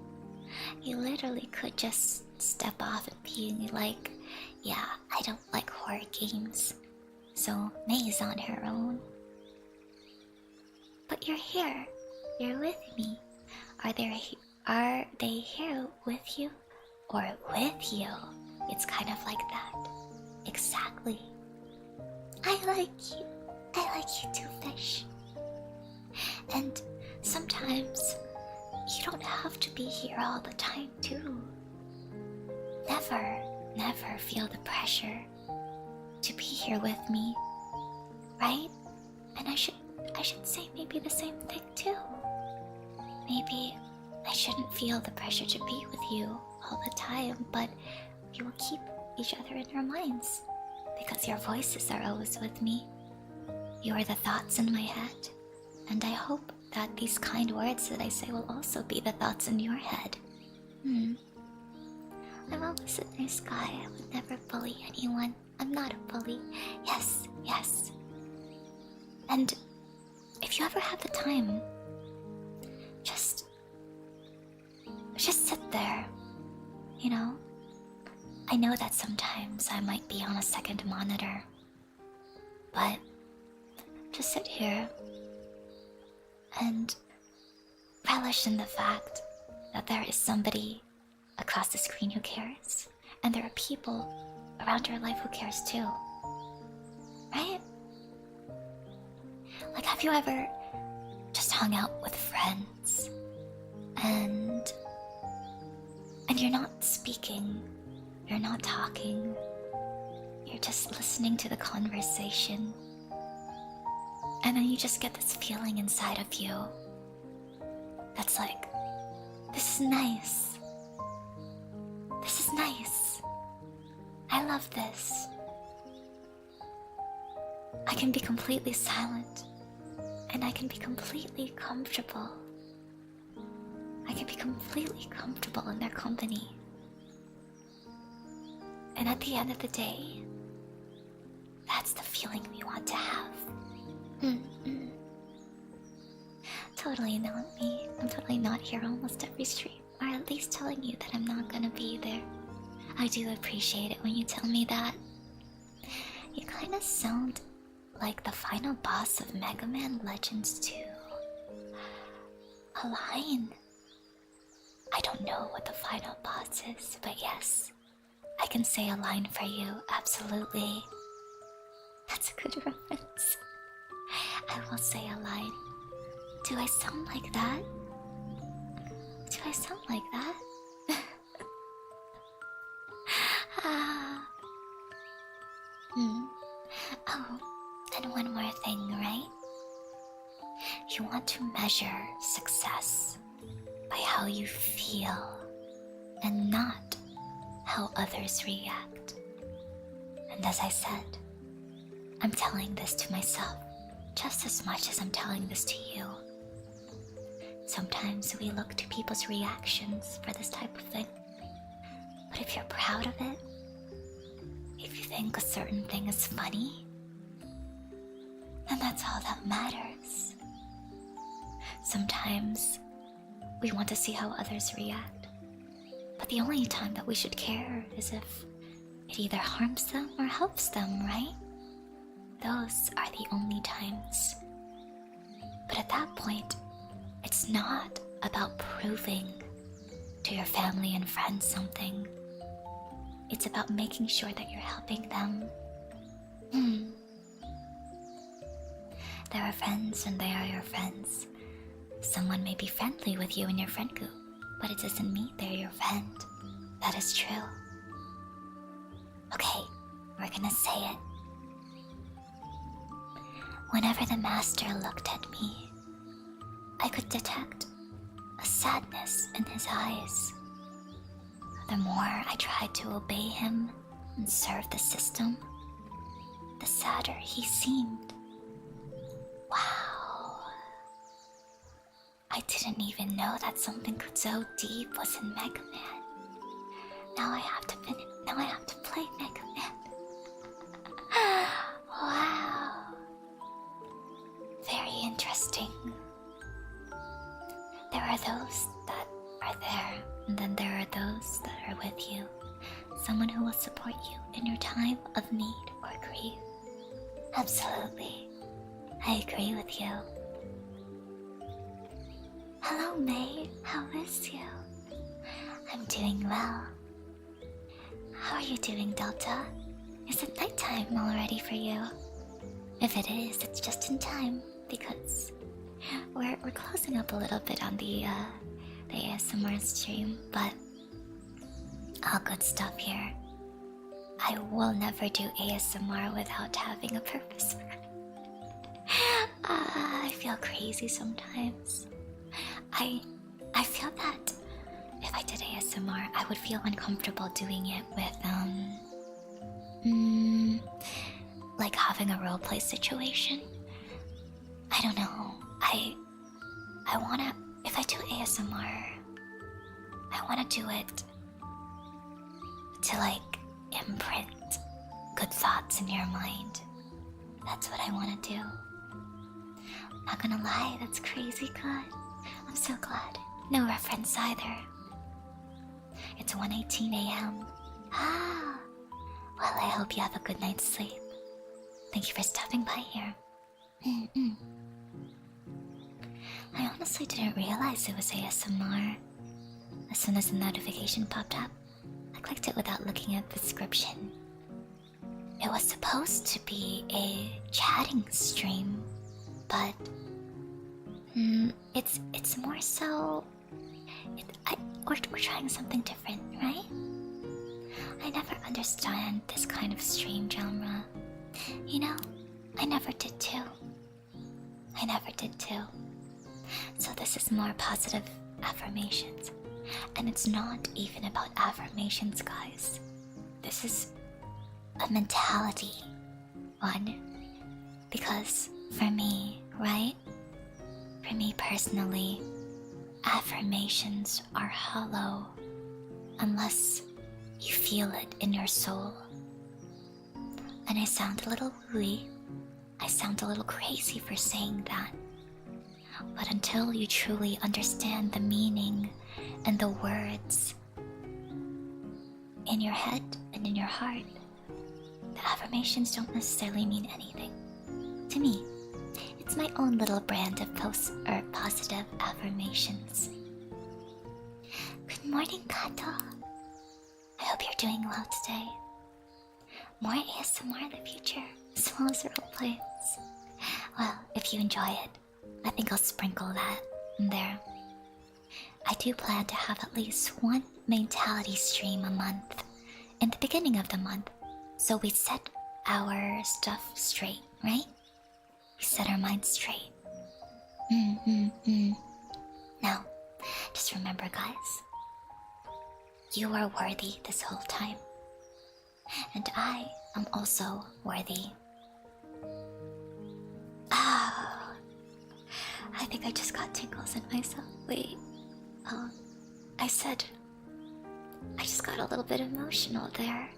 You literally could just step off and be like, yeah, I don't like horror games, so May's on her own. But you're here. You're with me. Are they here with you? Or with you? It's kind of like that. Exactly. I like you. I like you too, fish. And sometimes you don't have to be here all the time too. Never feel the pressure to be here with me, right? And I should say maybe the same thing too. Maybe I shouldn't feel the pressure to be with you all the time, but we will keep each other in our minds because your voices are always with me. You are the thoughts in my head, and I hope that these kind words that I say will also be the thoughts in your head. I'm always a nice guy. I would never bully anyone. I'm not a bully. Yes. And if you ever have the time, just sit there, you know? I know that sometimes I might be on a second monitor, but just sit here and relish in the fact that there is somebody across the screen who cares, and there are people around your life who cares too, right? Like, have you ever just hung out with friends and you're not speaking, you're not talking, you're just listening to the conversation, and then you just get this feeling inside of you that's like, this is nice. This is nice. I love this. I can be completely silent, and I can be completely comfortable. I can be completely comfortable in their company. And at the end of the day, that's the feeling we want to have. totally not me. I'm totally not here almost every stream. Or at least telling you that I'm not gonna be there. I do appreciate it when you tell me that. You kinda sound like the final boss of Mega Man Legends 2. A line. I don't know what the final boss is, but yes, I can say a line for you, absolutely. That's a good reference. I will say a line. Do I sound like that? Do I sound like that? Oh, and one more thing, right? You want to measure success by how you feel and not how others react. And as I said, I'm telling this to myself just as much as I'm telling this to you. Sometimes we look to people's reactions for this type of thing. But if you're proud of it, if you think a certain thing is funny, then that's all that matters. Sometimes we want to see how others react, but the only time that we should care is if it either harms them or helps them, right? Those are the only times. But at that point, it's not about proving to your family and friends something. It's about making sure that you're helping them. There are friends and they are your friends. Someone may be friendly with you in your friend group, but it doesn't mean they're your friend. That is true. Okay, we're gonna say it. Whenever the master looked at me, I could detect a sadness in his eyes. The more I tried to obey him and serve the system, the sadder he seemed. Wow. I didn't even know that something so deep was in Mega Man. Now I have to play Mega Man. Wow. Very interesting. There are those that are there, and then there are those that are with you. Someone who will support you in your time of need or grief. Absolutely. I agree with you. Hello, May. How is you? I'm doing well. How are you doing, Delta? Is it nighttime already for you? If it is, it's just in time, because we're closing up a little bit on the ASMR stream, but all good stuff here. I will never do ASMR without having a purpose for it. I feel crazy sometimes. I feel that if I did ASMR, I would feel uncomfortable doing it with like having a roleplay situation. I don't know. I wanna, if I do ASMR, I wanna do it to like imprint good thoughts in your mind. That's what I wanna do. Not gonna lie, that's crazy good. I'm so glad. No reference either. It's 1:18 a.m. Ah, well, I hope you have a good night's sleep. Thank you for stopping by here. I honestly didn't realize it was ASMR. As soon as the notification popped up, I clicked it without looking at the description. It was supposed to be a chatting stream, but it's more so. We're trying something different, right? I never understand this kind of stream genre. You know, I never did too. So this is more positive affirmations. And it's not even about affirmations, guys. This is a mentality one. Because for me, right? For me personally, affirmations are hollow unless you feel it in your soul. And I sound a little wooey. I sound a little crazy for saying that. But until you truly understand the meaning and the words in your head and in your heart, the affirmations don't necessarily mean anything. To me, it's my own little brand of positive affirmations. Good morning, Kato. I hope you're doing well today. More ASMR in the future, as well as roleplays. Well, if you enjoy it, I think I'll sprinkle that in there. I do plan to have at least one mentality stream a month in the beginning of the month, so we set our stuff straight, right? We set our minds straight. Now, just remember, guys, you are worthy this whole time, and I am also worthy. I think I just got tingles in myself. Wait, I said I just got a little bit emotional there.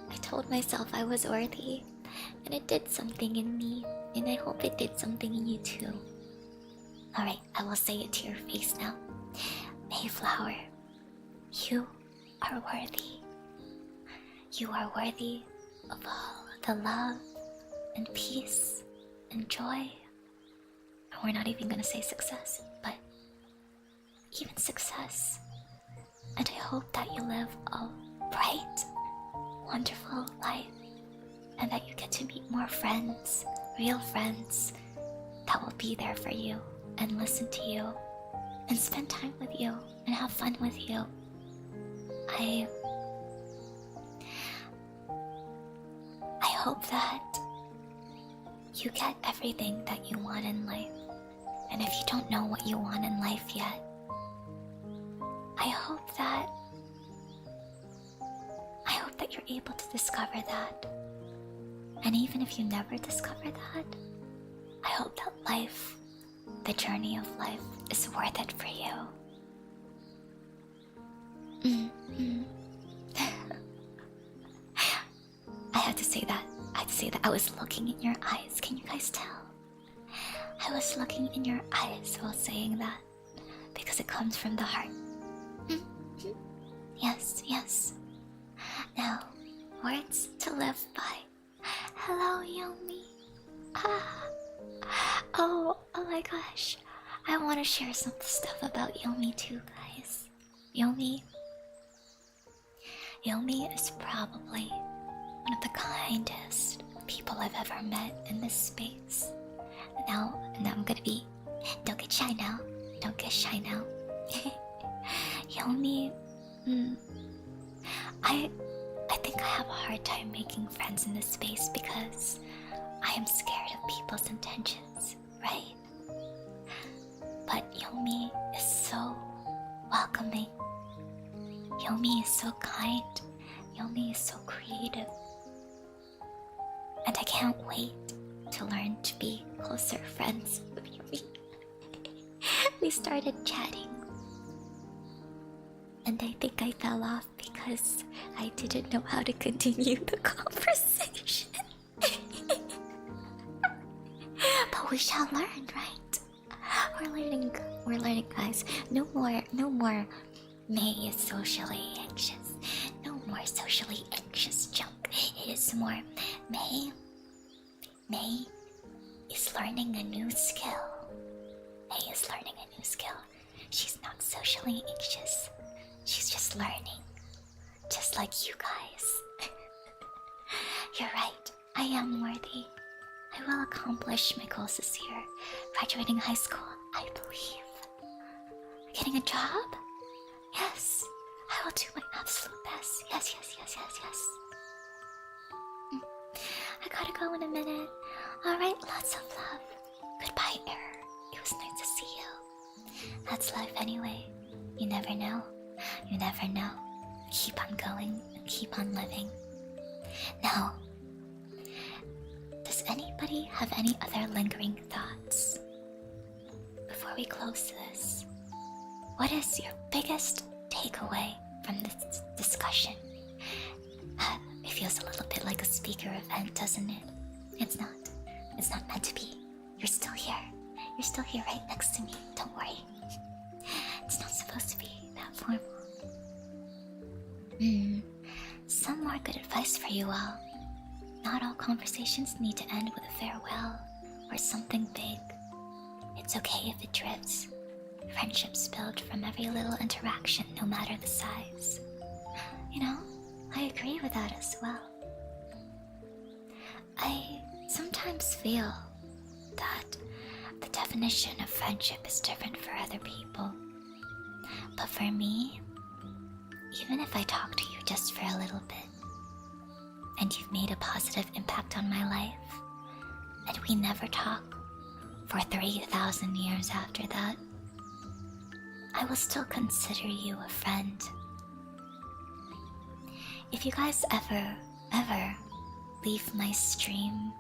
I told myself I was worthy, and it did something in me, and I hope it did something in you too. Alright, I will say it to your face now. Mayflower, you are worthy. You are worthy of all the love and peace and joy. And we're not even gonna say success, but even success. And I hope that you live a bright, wonderful life, and that you get to meet more friends, real friends, that will be there for you and listen to you and spend time with you and have fun with you. I hope that you get everything that you want in life. And if you don't know what you want in life yet, I hope that you're able to discover that. And even if you never discover that, I hope that life, the journey of life, is worth it for you. I had to say that. I was looking in your eyes. Can you guys tell? I was looking in your eyes while saying that, because it comes from the heart. Yes. Now, words to live by. Hello, Yomi. Oh my gosh. I want to share some stuff about Yomi too, guys. Yomi is probably one of the kindest people I've ever met in this space. Now I'm gonna be... Don't get shy now. Yomi... I think I have a hard time making friends in this space because I am scared of people's intentions, right? But Yomi is so welcoming. Yomi is so kind. Yomi is so creative. And I can't wait to learn to be closer friends with Yomi. We started chatting, and I think I fell off because I didn't know how to continue the conversation. But we shall learn, right? We're learning, guys. No more May is socially anxious. No more socially anxious junk. It is more May is learning a new skill. She's not socially anxious. She's just learning. Just like you guys. You're right. I am worthy. I will accomplish my goals this year. Graduating high school, I believe. Getting a job? Yes. I will do my absolute best. Yes. I gotta go in a minute. Alright, lots of love. Goodbye, Error. It was nice to see you. That's life anyway. You never know. Keep on going and keep on living. Now, does anybody have any other lingering thoughts? Before we close this, what is your biggest takeaway from this discussion? It feels a little bit like a speaker event, doesn't it? It's not meant to be. You're still here. You're still here right next to me. Don't worry. It's not supposed to be that formal. Some more good advice for you all. Not all conversations need to end with a farewell or something big. It's okay if it drifts. Friendships build from every little interaction, no matter the size. You know, I agree with that as well. I sometimes feel that the definition of friendship is different for other people. But for me, even if I talk to you just for a little bit, and you've made a positive impact on my life, and we never talk for 3,000 years after that, I will still consider you a friend. If you guys ever leave my stream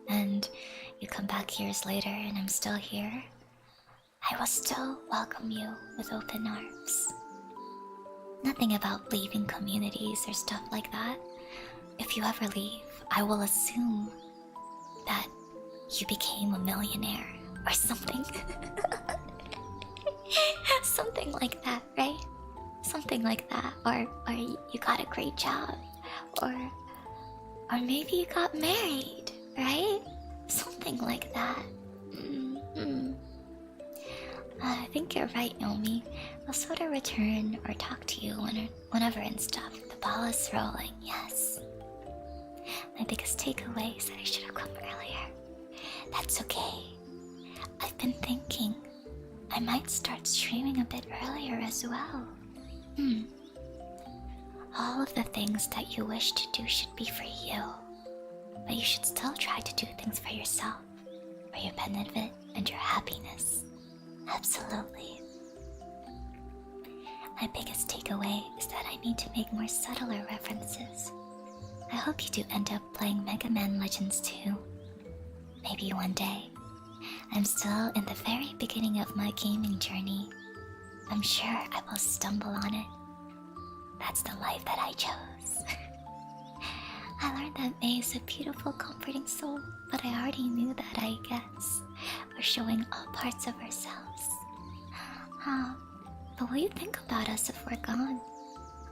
and you come back years later and I'm still here, I will still welcome you with open arms. Nothing about leaving communities or stuff like that. If you ever leave, I will assume that you became a millionaire or something. Something like that, right? Something like that. Or you got a great job. Or maybe you got married, right? Something like that. I think you're right, Naomi. I'll sort of return or talk to you whenever and stuff. The ball is rolling, yes. My biggest takeaway is that I should have come earlier. That's okay. I've been thinking I might start streaming a bit earlier as well. All of the things that you wish to do should be for you. But you should still try to do things for yourself, for your benefit and your happiness. Absolutely. My biggest takeaway is that I need to make more subtler references. I hope you do end up playing Mega Man Legends too. Maybe one day. I'm still in the very beginning of my gaming journey. I'm sure I will stumble on it. That's the life that I chose. I learned that May is a beautiful, comforting soul, but I already knew that, I guess. We're showing all parts of ourselves. But will you think about us if we're gone?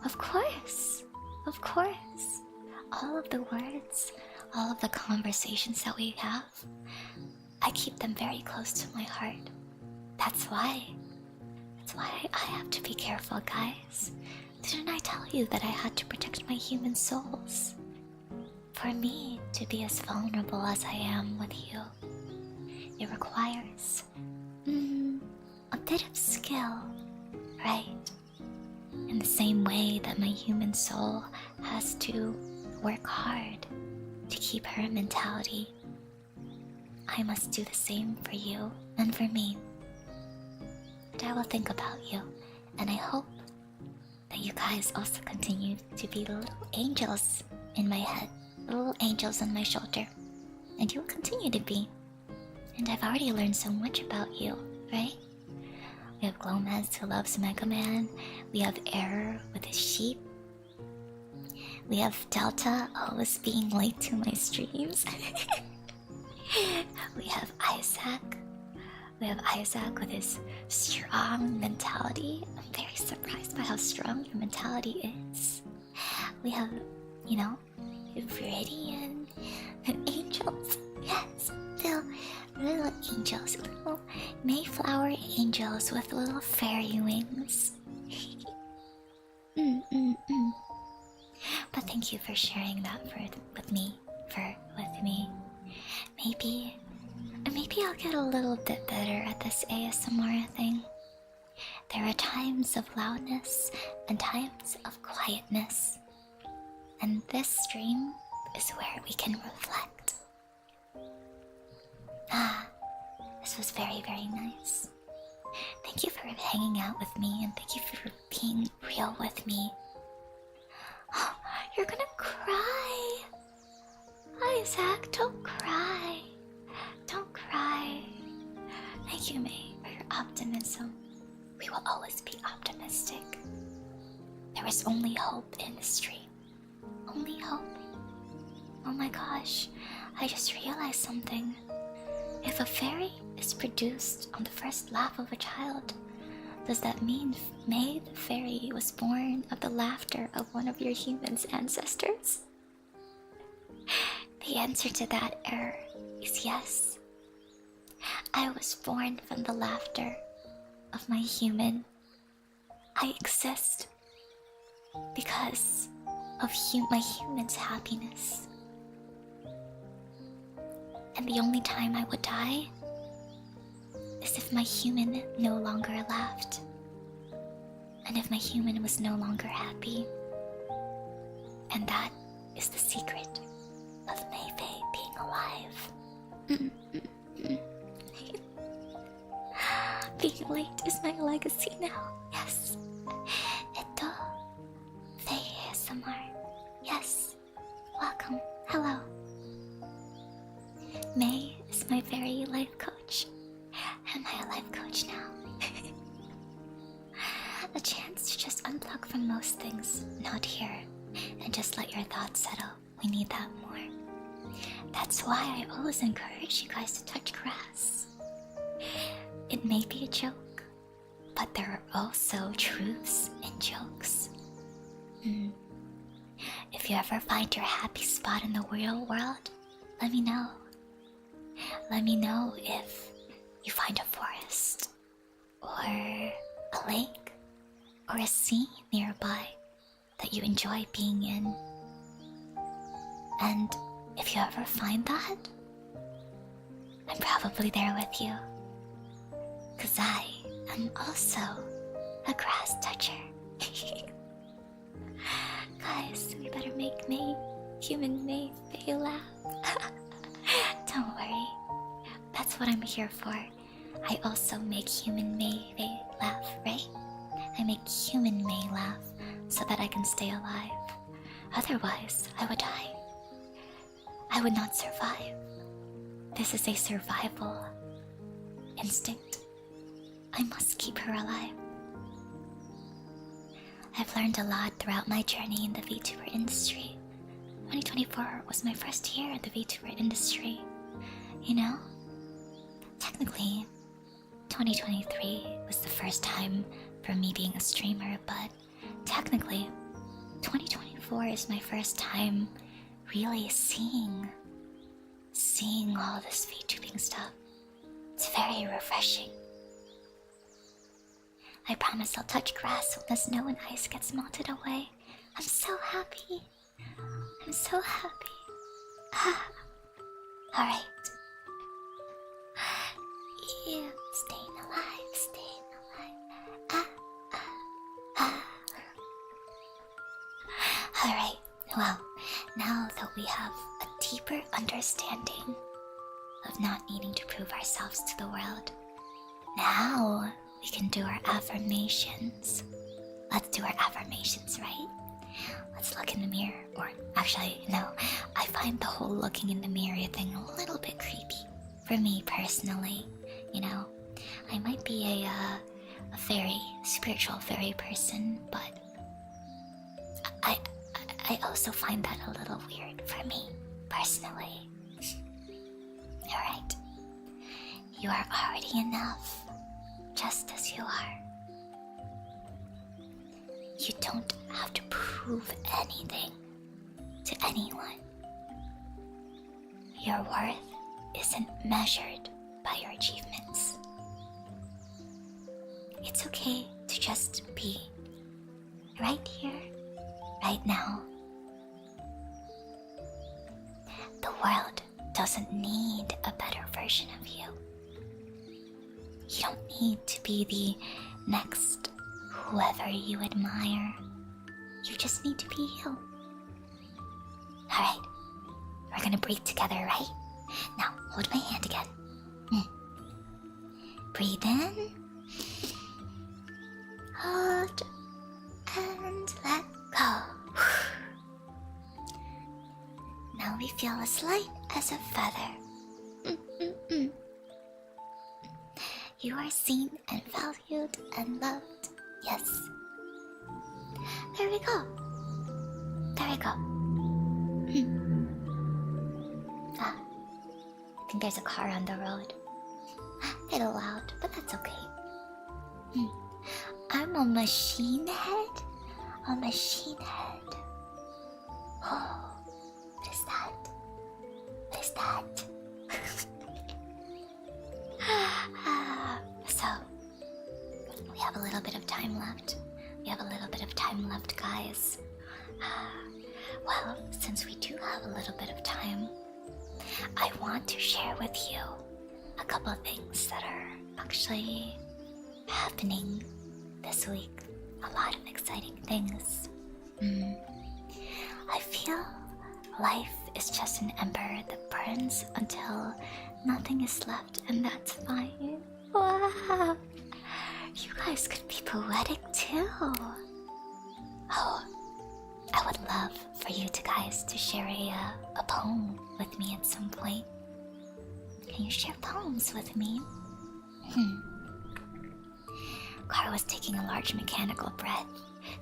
Of course. Of course. All of the words, all of the conversations that we have, I keep them very close to my heart. That's why I have to be careful, guys. Didn't I tell you that I had to protect my human souls? For me to be as vulnerable as I am with you, it requires a bit of skill, right? In the same way that my human soul has to work hard to keep her mentality, I must do the same for you and for me. And I will think about you, and I hope that you guys also continue to be little angels in my head, little angels on my shoulder, and you will continue to be. And I've already learned so much about you, right? We have Glomez, who loves Mega Man. We have Error with his sheep. We have Delta, always being late to my streams. We have Isaac. We have Isaac with his strong mentality. I'm very surprised by how strong your mentality is. We have, Viridian and angels. Yes, little angels, little Mayflower angels with little fairy wings. But thank you for sharing that with me. Maybe I'll get a little bit better at this ASMR thing. There are times of loudness and times of quietness. And this stream is where we can reflect. This was very, very nice. Thank you for hanging out with me, and thank you for being real with me. You're gonna cry. Isaac, don't cry. Don't cry. Thank you, May, for your optimism. We will always be optimistic. There is only hope in this stream. Only hope. Oh my gosh, I just realized something. If a fairy is produced on the first laugh of a child, does that mean May the fairy was born of the laughter of one of your human's ancestors? The answer to that error is yes. I was born from the laughter of my human. I exist because of my human's happiness. And the only time I would die is if my human no longer laughed, and if my human was no longer happy. And that is the secret of Mayfei being alive. Being late is my legacy now. Yes. Eto. Fei ASMR. Yes. Welcome. Hello. May is my very life coach. Am I a life coach now? A chance to just unplug from most things, not here, and just let your thoughts settle. We need that more. That's why I always encourage you guys to touch grass. It may be a joke, but there are also truths in jokes. If you ever find your happy spot in the real world, let me know. Let me know if you find a forest, or a lake, or a sea nearby that you enjoy being in. And if you ever find that, I'm probably there with you. 'Cause I am also a grass toucher. Guys, we better make human May laugh. Don't worry. That's what I'm here for. I also make human May laugh, right? I make human May laugh so that I can stay alive. Otherwise, I would die. I would not survive. This is a survival instinct. I must keep her alive. I've learned a lot throughout my journey in the VTuber industry. 2024 was my first year in the VTuber industry. You know? Technically, 2023 was the first time for me being a streamer, but technically, 2024 is my first time really seeing all this VTubing stuff. It's very refreshing. I promise I'll touch grass when the snow and ice gets melted away. I'm so happy. I'm so happy. Alright. Yeah, staying alive, staying alive. Alright, well, now that we have a deeper understanding of not needing to prove ourselves to the world, now we can do our affirmations. Let's do our affirmations, right? Let's look in the mirror. Or actually, no, I find the whole looking in the mirror thing a little bit creepy. For me personally, you know, I might be a very spiritual fairy person, but I also find that a little weird for me personally. Alright, you are already enough, just as you are. You don't have to prove anything to anyone. Your worth isn't measured by your achievements. It's okay to just be right here, right now. The world doesn't need a better version of you. You don't need to be the next whoever you admire. You just need to be you. Alright, we're gonna breathe together, right? Now, hold my hand again. Breathe in. Hold. And let go. Now we feel as light as a feather. You are seen and valued and loved. Yes. There we go. There we go. I think there's a car on the road. A little loud, but that's okay. I'm a machine head? A machine head. Oh, what is that? What is that? So, we have a little bit of time left. Guys. Well, since we do have a little bit of time, I want to share with you a couple of things that are actually happening this week. A lot of exciting things. I feel life is just an ember that burns until nothing is left, and that's fine. Wow! You guys could be poetic too. Oh, I would love for you guys to share a poem with me at some point. Can you share poems with me? Car was taking a large mechanical breath.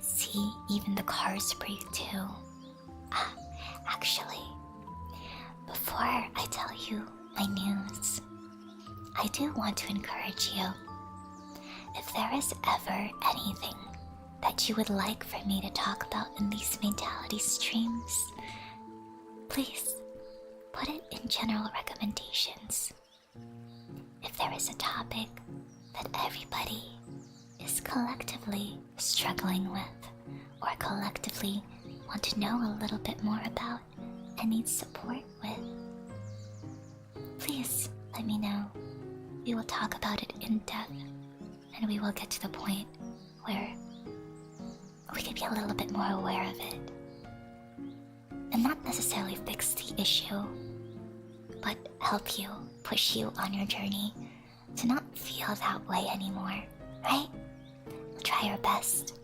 See, even the cars breathe too. Actually, before I tell you my news, I do want to encourage you. If there is ever anything that you would like for me to talk about in these mentality streams, please put it in general recommendations. If there is a topic that everybody is collectively struggling with, or collectively want to know a little bit more about and need support with, please let me know. We will talk about it in depth, and we will get to the point where we can be a little bit more aware of it. And not necessarily fix the issue, but help you, push you on your journey to not feel that way anymore, right? We'll try our best.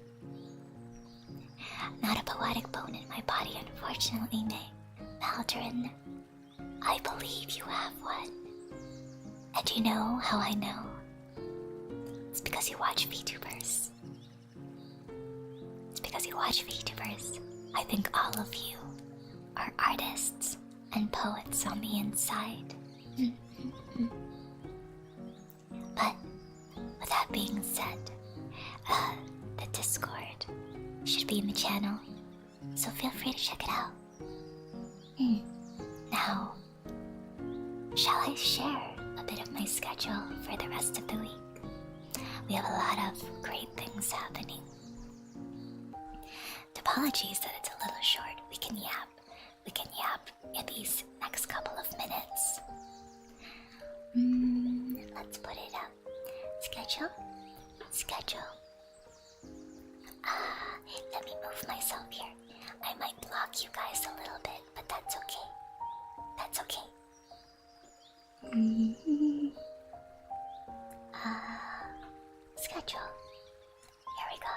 Not a poetic bone in my body, unfortunately, Maldrin. I believe you have one. And you know how I know? It's because you watch VTubers. I think all of you are artists and poets on the inside. But with that being said, the Discord should be in the channel, so feel free to check it out. Now, shall I share a bit of my schedule for the rest of the week? We have a lot of great things happening. Apologies that it's a little short. We can yap in these next couple of minutes. Let's put it up. Schedule. Let me move myself here. I might block you guys a little bit, but that's okay. Schedule. Here we go.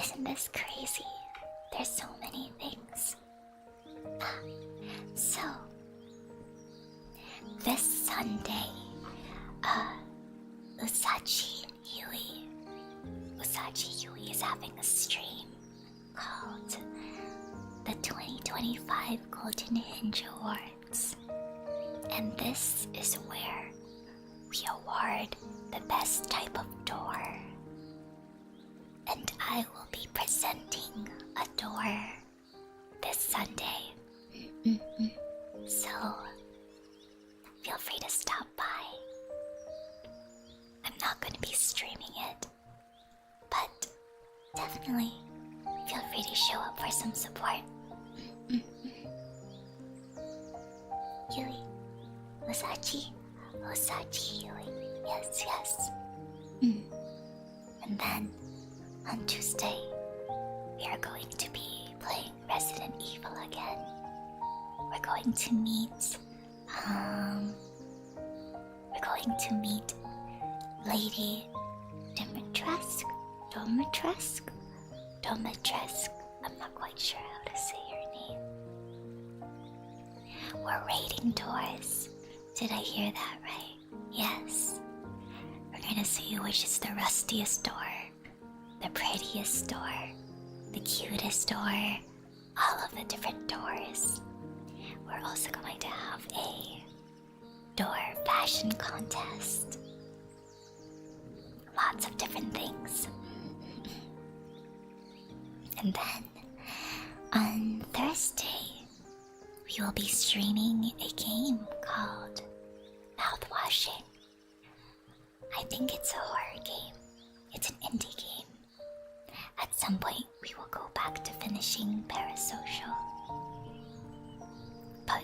Isn't this crazy? There's so many things. So, this Sunday, Usachi Yui is having a stream called the 2025 Golden Hinge Awards. And this is where we award the best type of door. And I will be presenting a door this Sunday. So, feel free to stop by. I'm not going to be streaming it, but definitely feel free to show up for some support. Yui. Usachi Yui. Yes. And then, on Tuesday, we are going to be playing Resident Evil again. We're going to meet Lady Domitresk. I'm not quite sure how to say her name. We're raiding doors. Did I hear that right? Yes. We're gonna see which is the rustiest door, the prettiest door, the cutest door, all of the different doors. we're also going to have a door fashion contest. Lots of different things. And then on Thursday, we will be streaming a game called Mouthwashing. I think it's a horror game. It's an indie game. At some point, we will go back to finishing Parasocial. But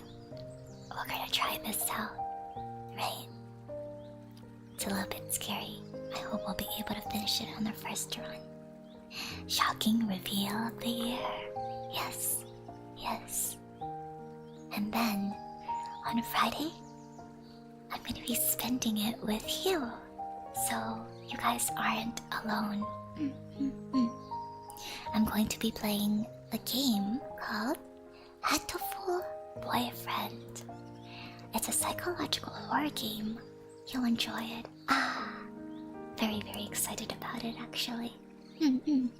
we're gonna try this out, right? It's a little bit scary. I hope we'll be able to finish it on the first run. Shocking reveal of the year. Yes, yes. And then, on Friday, I'm gonna be spending it with you. So, you guys aren't alone. I'm going to be playing a game called Hateful Boyfriend. It's a psychological horror game. You'll enjoy it. Very, very excited about it, actually. And,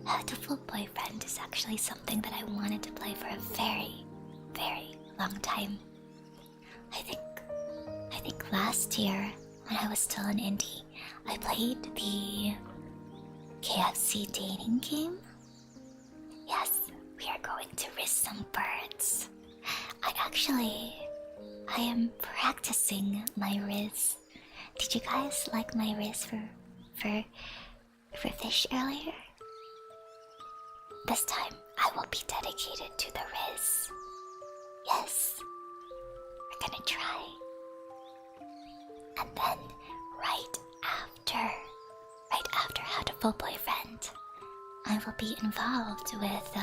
Hateful Boyfriend is actually something that I wanted to play for a very, very long time. I think last year, when I was still an indie, I played the KFC dating game. Yes, we are going to risk some birds. I am practicing my riz. Did you guys like my riz for fish earlier? This time, I will be dedicated to the riz. Yes, we're gonna try. And then, right after Hateful Boyfriend, I will be involved with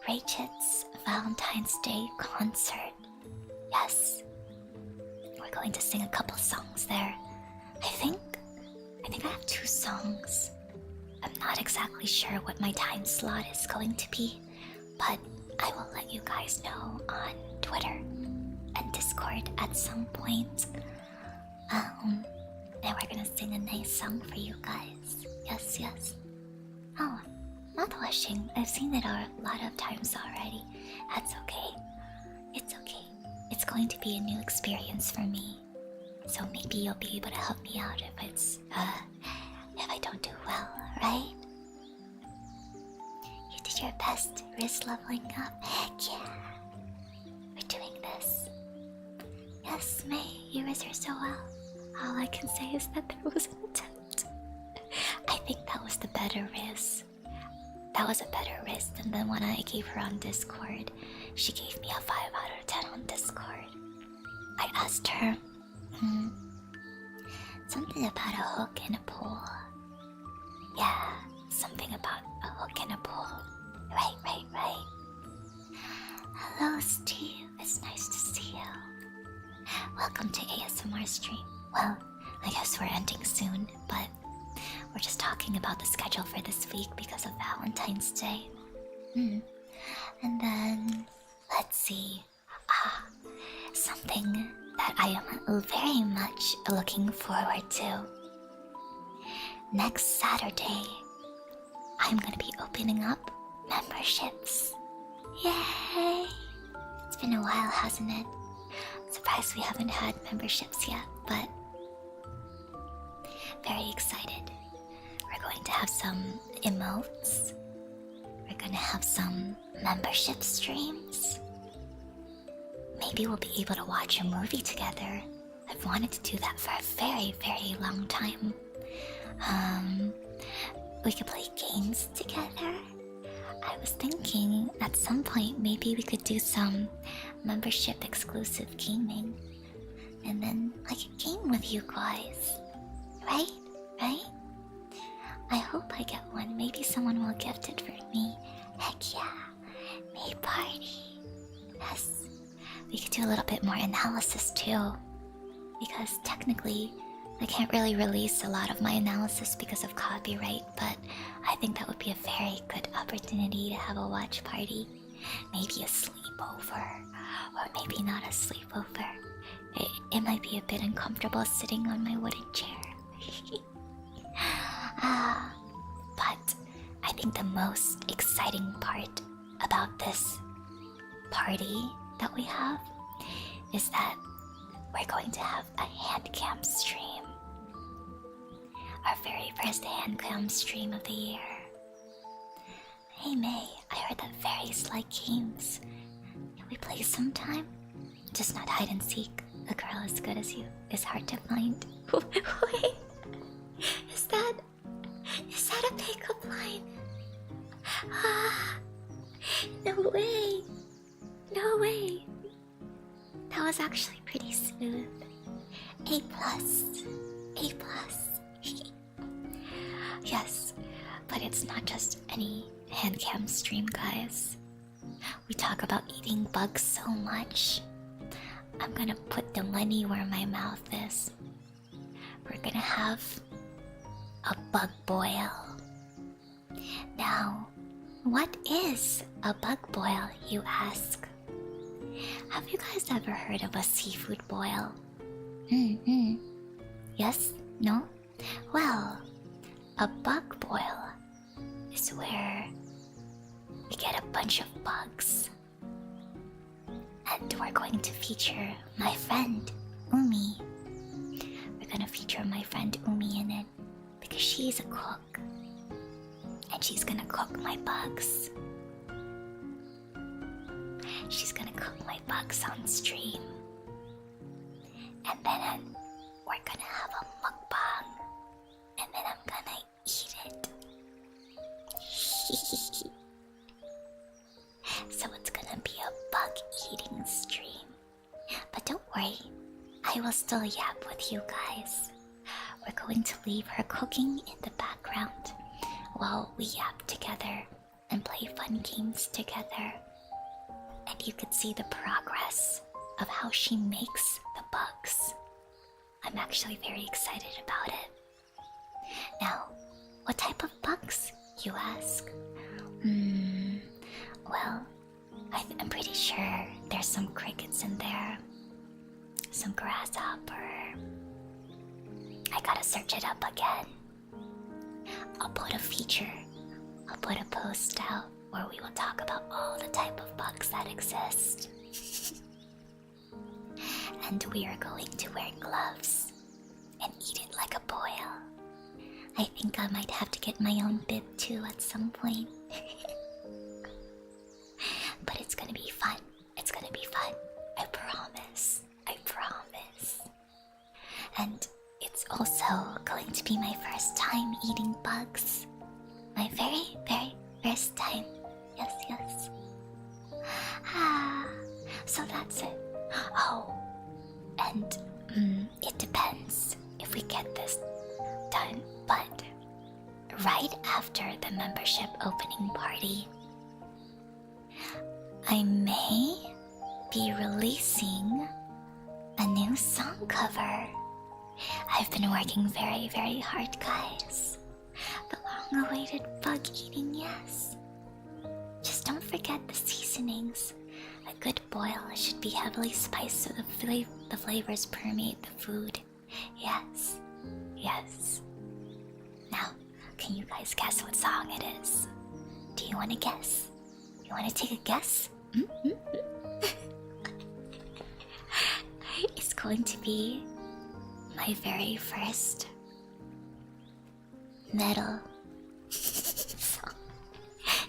Rachet's Valentine's Day concert. Yes, we're going to sing a couple songs there. I think I have 2 songs. I'm not exactly sure what my time slot is going to be, but I will let you guys know on Twitter and Discord at some point. And we're gonna sing a nice song for you guys. Yes, yes. Oh, mouthwashing. I've seen it a lot of times already. That's okay. It's okay. It's going to be a new experience for me. So maybe you'll be able to help me out if I don't do well, right? You did your best, wrist leveling up. Heck yeah. We're doing this. Yes, May, you risked so well. All I can say is that there was an attempt. I think that was the better risk. That was a better risk than the one I gave her on Discord. She gave me a 5 out of 10 on Discord. I asked her, something about a hook in a pool. Yeah, something about a hook in a pool. Right. Hello, Steve. It's nice to see you. Welcome to ASMR stream. Well, I guess we're ending soon, but we're just talking about the schedule for this week because of Valentine's Day. And then, let's see. Something that I am very much looking forward to. Next Saturday, I'm gonna be opening up memberships. Yay! It's been a while, hasn't it? Surprised we haven't had memberships yet, but very excited. We're going to have some emotes. We're gonna have some membership streams. Maybe we'll be able to watch a movie together. I've wanted to do that for a very, very long time. We could play games together. I was thinking at some point maybe we could do some membership exclusive gaming. And then I could game with you guys. Right? I hope I get one. Maybe someone will gift it for me. Heck yeah. May party. Yes. We could do a little bit more analysis too. Because technically, I can't really release a lot of my analysis because of copyright, but I think that would be a very good opportunity to have a watch party. Maybe a sleepover, or maybe not a sleepover. It might be a bit uncomfortable sitting on my wooden chair. But I think the most exciting part about this party that we have is that we're going to have a hand cam stream. Our very first hand cam stream of the year. Hey May, I heard that fairies like games. Can we play sometime? Just not hide and seek. A girl as good as you is hard to find. Wait, is that a pickup line? No way. No way. That was actually pretty smooth. A plus. A plus. Yes, but it's not just any handcam stream, guys. We talk about eating bugs so much. I'm gonna put the money where my mouth is. We're gonna have a bug boil. Now, what is a bug boil, you ask? Have you guys ever heard of a seafood boil? Yes? No? Well, a bug boil is where we get a bunch of bugs. And we're going to feature my friend, Umi. We're gonna feature my friend Umi in it because she's a cook. And she's gonna cook my bugs. She's gonna cook my bugs on stream. And then we're gonna have a mukbang. And then I'm gonna eat it. So it's gonna be a bug eating stream. But don't worry, I will still yap with you guys. We're going to leave her cooking in the background while we yap together and play fun games together. And you could see the progress of how she makes the bugs. I'm actually very excited about it. Now, what type of bugs, you ask? Well, I'm pretty sure there's some crickets in there. Some grasshopper. I gotta search it up again. I'll put a post out where we will talk about all the type of bugs that exist. And we are going to wear gloves and eat it like a boil. I think I might have to get my own bib too at some point. But it's gonna be fun. It's gonna be fun. I promise. I promise. And it's also going to be my first time eating bugs. My very, very first time. Yes, yes. So that's it. Oh, and it depends if we get this done, but right after the membership opening party, I may be releasing a new song cover. I've been working very, very hard, guys. The long-awaited bug eating, yes. Just don't forget the seasonings. A good boil should be heavily spiced so the flavors permeate the food. Yes, yes. Now, can you guys guess what song it is? Do you want to guess? You want to take a guess? It's going to be my very first metal song.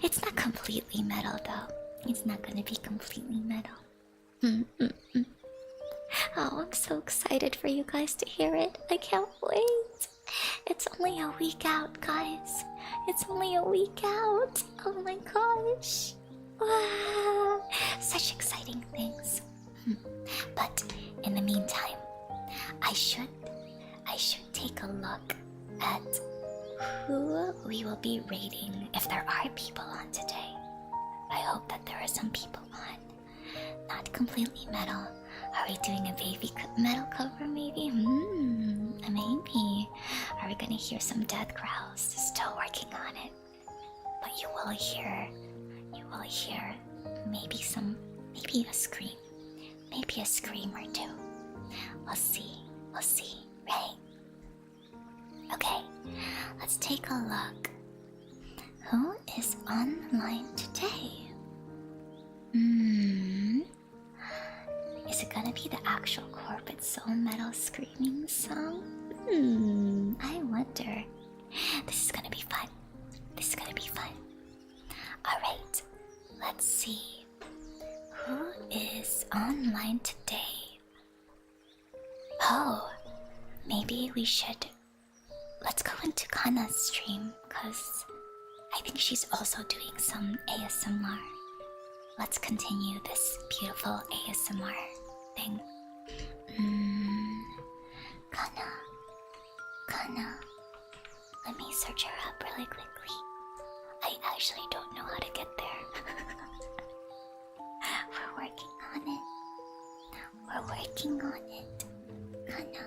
It's not completely metal though. It's not gonna be completely metal. Oh, I'm so excited for you guys to hear it. I can't wait. It's only a week out, guys. It's only a week out. Oh my gosh. Wow. Such exciting things. But in the meantime, I should take a look at who we will be rating if there are people on today. I hope that there are some people on. Not completely metal. Are we doing a baby metal cover maybe? Maybe. Are we gonna hear some death growls? Still working on it. But you will hear maybe a scream. Maybe a scream or two. We'll see, right? Okay, let's take a look. Who is online today? Is it gonna be the actual corporate soul metal screaming song? I wonder. This is gonna be fun. This is gonna be fun. Alright, let's see. Who is online today? Oh, maybe we should. Let's go into Kana's stream, because I think she's also doing some ASMR. Let's continue this beautiful ASMR thing. Kana. Let me search her up really quickly. I actually don't know how to get there. We're working on it. We're working on it. Kana.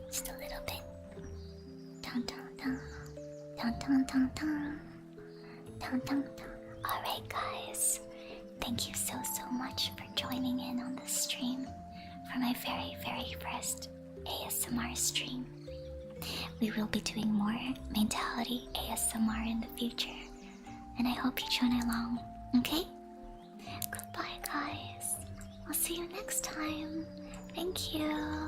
Just a little bit. Dun dun dun. Dun dun dun dun. Dun dun dun. Alright guys. Thank you so much for joining in on this stream. For my very first ASMR stream. We will be doing more mentality ASMR in the future. And I hope you join along, okay? Goodbye guys. I'll see you next time. Thank you.